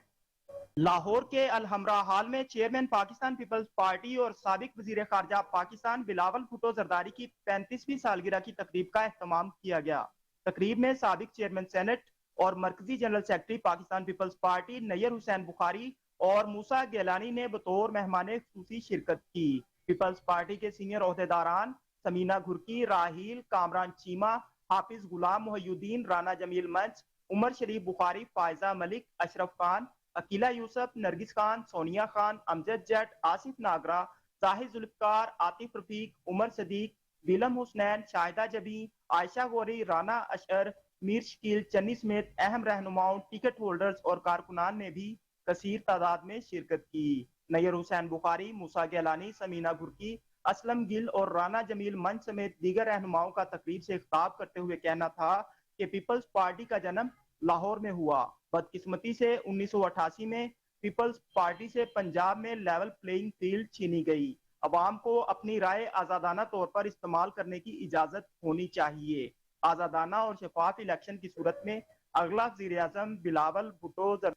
लाहौर के अलहमरा हॉल में चेयरमैन पाकिस्तान पीपल्स पार्टी और साबिक वजीर खारजा पाकिस्तान बिलावल भुट्टो जरदारी की 35वीं सालगिरह की तकरीब का एहतमाम किया गया। तकरीब में साबिक चेयरमैन सेनेट और मरकजी जनरल सेक्रेटरी पाकिस्तान पीपल्स पार्टी नैयर हुसैन बुखारी और मूसा गिलानी ने बतौर मेहमान खुसूसी शिरकत की। पीपल्स पार्टी के सीनियर ओहदेदारान समीना घुरकी, राहील, कामरान चीमा, हाफिज गुलाम मोहिउद्दीन, राना जमील मंच, उमर शरीफ बुखारी, फायजा मलिक, अशरफ खान, अकीला यूसुफ, नरगिस खान, सोनिया खान, अमजद जट, आसिफ नागरा, जाहिद जुल्फकार, आतिफ रफीक, उमर सदीक, बिलम हुसनैन, शाहिदा जबी, आयशा गौरी, राना अशर, मीर शकील, चन्नी समेत अहम रहनुमाओं, टिकट होल्डर्स और कारकुनान ने भी कसीर तादाद में शिरकत की। नैयर हुसैन बुखारी, मूसा गिलानी, समीना घुरकी, असलम गिल और राना जमील मंच समेत दीगर रहनुमाओं का तकरीब से खिताब करते हुए कहना था कि पीपल्स पार्टी का जन्म लाहौर में हुआ। बदकिस्मती से 1988 में पीपल्स पार्टी से पंजाब में लेवल प्लेइंग फील्ड छीनी गई। अवाम को अपनी राय आजादाना तौर पर इस्तेमाल करने की इजाजत होनी चाहिए। आजादाना और शफाफ इलेक्शन की सूरत में अगला वज़ीर आज़म बिलावल भुट्टो।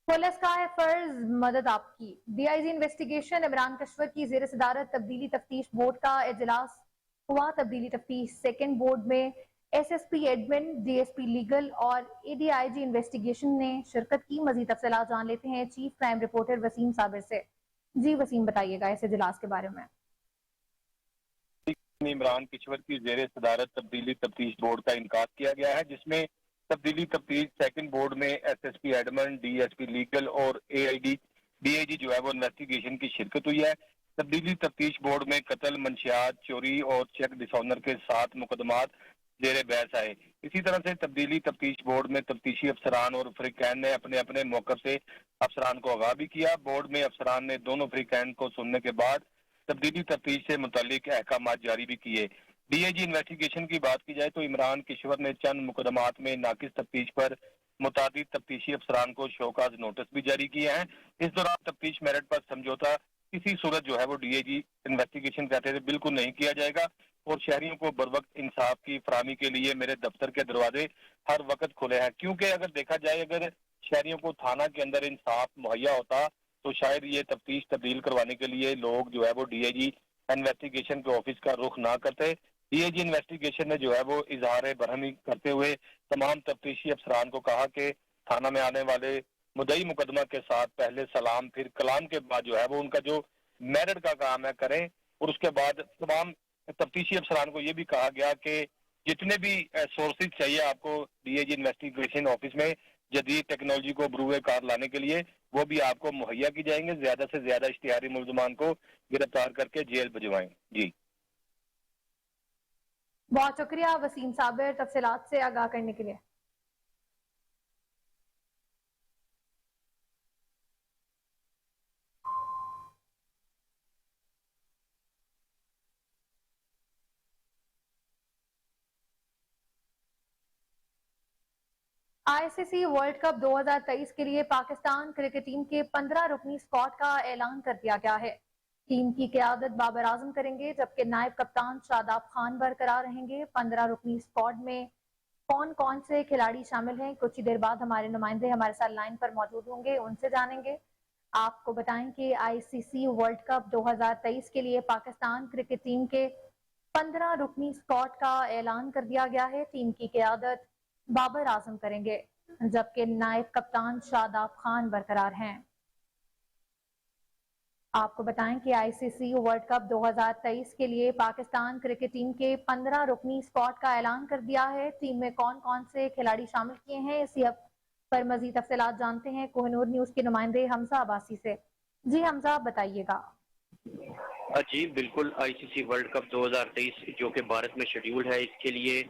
पुलिस का है फर्ज, मदद आपकी। डीआईजी इन्वेस्टिगेशन इमरान कश्वर की ज़ेर सदारत तब्दीली तफ्तीश बोर्ड का इजलास हुआ। तब्दीली तफ्तीश सेकंड बोर्ड में एसएसपी एडमिन, डीएसपी लीगल और एडीआईजी इन्वेस्टिगेशन ने शिरकत की। मजीद तफसीलात जान लेते हैं chief crime reporter Waseem Sabir से। जी वसीम, बताइएगा इस इजलास के बारे में। इमरान कश्वर की ज़ेर सदारत तब्दीली तफ्तीश बोर्ड का इनकाद किया गया है, जिसमें तब्दीली तफ्तीश सेकंड बोर्ड में एसएसपी एडमिन, डीएसपी लीगल और डीआईजी जो है वो इन्वेस्टिगेशन की शिरकत हुई है। तब्दीली तफ्तीश बोर्ड में कत्ल, मंशियात, चोरी और चेक डिसऑनर के 7 मुकदमात जेर बहस आए। इसी तरह से तब्दीली तफ्तीश बोर्ड में तफ्तीशी अफसरान और फ्रीकैन ने अपने अपने मौक़िफ़ से अफसरान को आगाह भी किया। बोर्ड में अफसरान ने दोनों फ्रीकैन को सुनने के बाद तब्दीली तफ्तीश से मुतालिक अहकाम जारी भी किए। डीआईजी इन्वेस्टिगेशन की बात की जाए तो इमरान कश्वर ने चंद मुकदमात में नाकिस तफ्तीश पर मुतादिद तफ्तीशी अफसरान को शोकाज नोटिस भी जारी किए हैं। इस दौरान तफ्तीश मेरिट पर समझौता किसी सूरत जो है वो डीआईजी इन्वेस्टिगेशन कहते थे बिल्कुल नहीं किया जाएगा और शहरियों को बरवक्त इंसाफ की फराहमी के लिए मेरे दफ्तर के दरवाजे हर वक्त खुले हैं। क्योंकि अगर देखा जाए, अगर शहरियों को थाना के अंदर इंसाफ मुहैया होता तो शायद ये तफ्तीश तब्दील करवाने के लिए लोग जो है वो डीआईजी इन्वेस्टिगेशन के ऑफिस का रुख ना करते। डीआईजी इन्वेस्टिगेशन ने जो है वो इजहार बरहमी करते हुए तमाम तफ्तीशी अफसरान को कहा कि थाना में आने वाले मुद्दई मुकदमा के साथ पहले सलाम फिर कलाम के बाद जो है वो उनका जो मेरिट का काम है करें, और उसके बाद तमाम तफ्तीशी अफसरान को ये भी कहा गया कि जितने भी सोर्सेज चाहिए आपको डीआईजी इन्वेस्टिगेशन ऑफिस में जदीद टेक्नोलॉजी को बरूए कार लाने के लिए, वो भी आपको मुहैया की जाएंगे। ज्यादा से ज्यादा इश्तिहारी मुल्ज़मान को गिरफ्तार करके जेल भिजवाएं। जी बहुत शुक्रिया वसीम साबिर तफसीलात से आगाह करने के लिए। आईसीसी वर्ल्ड कप 2023 के लिए पाकिस्तान क्रिकेट टीम के 15 रुकनी स्क्वाड का ऐलान कर दिया गया है। टीम की क़यादत बाबर आजम करेंगे, जबकि नायब कप्तान शादाब खान बरकरार रहेंगे। 15 रुकनी स्क्वाड में कौन कौन से खिलाड़ी शामिल हैं, कुछ ही देर बाद हमारे नुमाइंदे हमारे साथ लाइन पर मौजूद होंगे, उनसे जानेंगे। आपको बताएं कि आईसीसी वर्ल्ड कप 2023 के लिए पाकिस्तान क्रिकेट टीम के 15 रुकनी स्क्वाड का ऐलान कर दिया गया है। टीम की क़यादत बाबर आजम करेंगे, जबकि नायब कप्तान शादाब खान बरकरार हैं। आपको बताएं कि आईसीसी वर्ल्ड कप 2023 के लिए पाकिस्तान क्रिकेट टीम के 15 रुकनी स्क्वाड का ऐलान कर दिया है। टीम में कौन कौन से खिलाड़ी शामिल किए हैं, इसी पर मजीद तफसीलात जानते हैं कोहिनूर न्यूज के नुमाइंदे हमजा अब्बासी से। जी हमजा, बताइएगा। जी बिल्कुल, आईसीसी वर्ल्ड कप 2023 जो कि भारत में शेड्यूल है, इसके लिए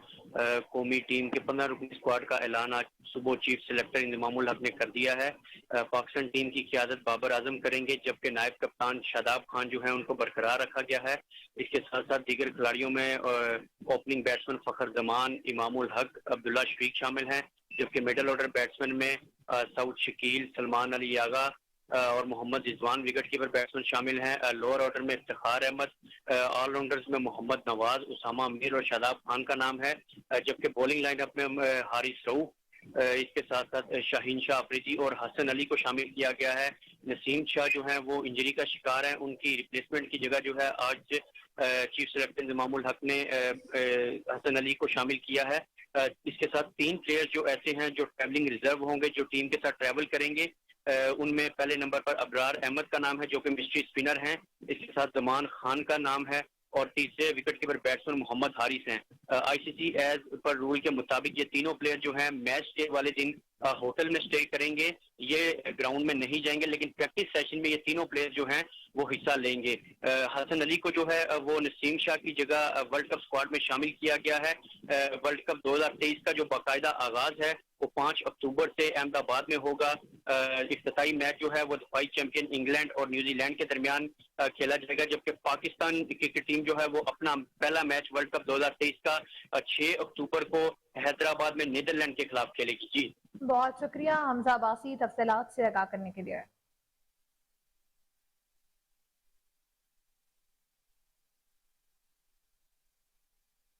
कौमी टीम के 15 रुकनी स्क्वाड का ऐलान आज सुबह चीफ सेलेक्टर इंजमामुल हक ने कर दिया है। पाकिस्तान टीम की क़यादत बाबर आजम करेंगे, जबकि नायब कप्तान शादाब खान जो है उनको बरकरार रखा गया है। इसके साथ साथ दीगर खिलाड़ियों में ओपनिंग बैट्समैन फखर जमान, इमामुल हक, अब्दुल्ला शफीक शामिल हैं, जबकि मिडल ऑर्डर बैट्समैन में सऊद शकील, सलमान अली यागा और Muhammad Rizwan wicket keeper batsman शामिल हैं। लोअर ऑर्डर में इफ्तिखार अहमद, ऑलराउंडर्स में मोहम्मद नवाज, उसामा मीर और शादाब खान का नाम है, जबकि बॉलिंग लाइनअप में हारिस रऊफ, इसके साथ साथ शाहीन शाह अफरीदी और हसन अली को शामिल किया गया है। नसीम शाह जो हैं वो इंजरी का शिकार हैं, उनकी रिप्लेसमेंट की जगह जो है आज चीफ सेलेक्टर इंजमामुल हक ने हसन अली को शामिल किया है। इसके साथ 3 प्लेयर जो ऐसे हैं जो ट्रैवलिंग रिजर्व होंगे, जो टीम के साथ ट्रैवल करेंगे, उनमें पहले नंबर पर अबरार अहमद का नाम है जो कि मिस्ट्री स्पिनर हैं। इसके साथ जमान खान का नाम है और तीसरे wicket keeper batsman Mohammad Haris हैं। आईसीसी एज पर रूल के मुताबिक ये तीनों प्लेयर जो हैं मैच डे वाले दिन होटल में स्टे करेंगे, ये ग्राउंड में नहीं जाएंगे, लेकिन प्रैक्टिस सेशन में ये तीनों प्लेयर जो हैं वो हिस्सा लेंगे। हसन अली को जो है वो नसीम शाह की जगह वर्ल्ड कप स्क्वाड में शामिल किया गया है। वर्ल्ड कप 2023 का जो बाकायदा आगाज है वो 5 अक्टूबर से अहमदाबाद में होगा। इफ्तिताई मैच जो है वो दफाई चैंपियन इंग्लैंड और न्यूजीलैंड के दरमियान खेला जाएगा, जबकि पाकिस्तान क्रिकेट टीम जो है वो अपना पहला मैच वर्ल्ड कप 2023 का 6 अक्टूबर को हैदराबाद में नीदरलैंड के खिलाफ खेलेगी। जी बहुत शुक्रिया हमजा अब्बासी तफसीलात से आगाह करने के लिए।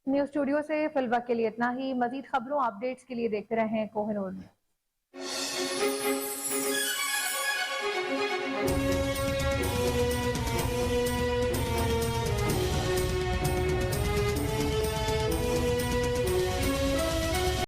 न्यूज स्टूडियो से फिलहाल के लिए इतना ही। मजीद खबरों अपडेट्स के लिए देखते रहें कोहिनूर न्यूज।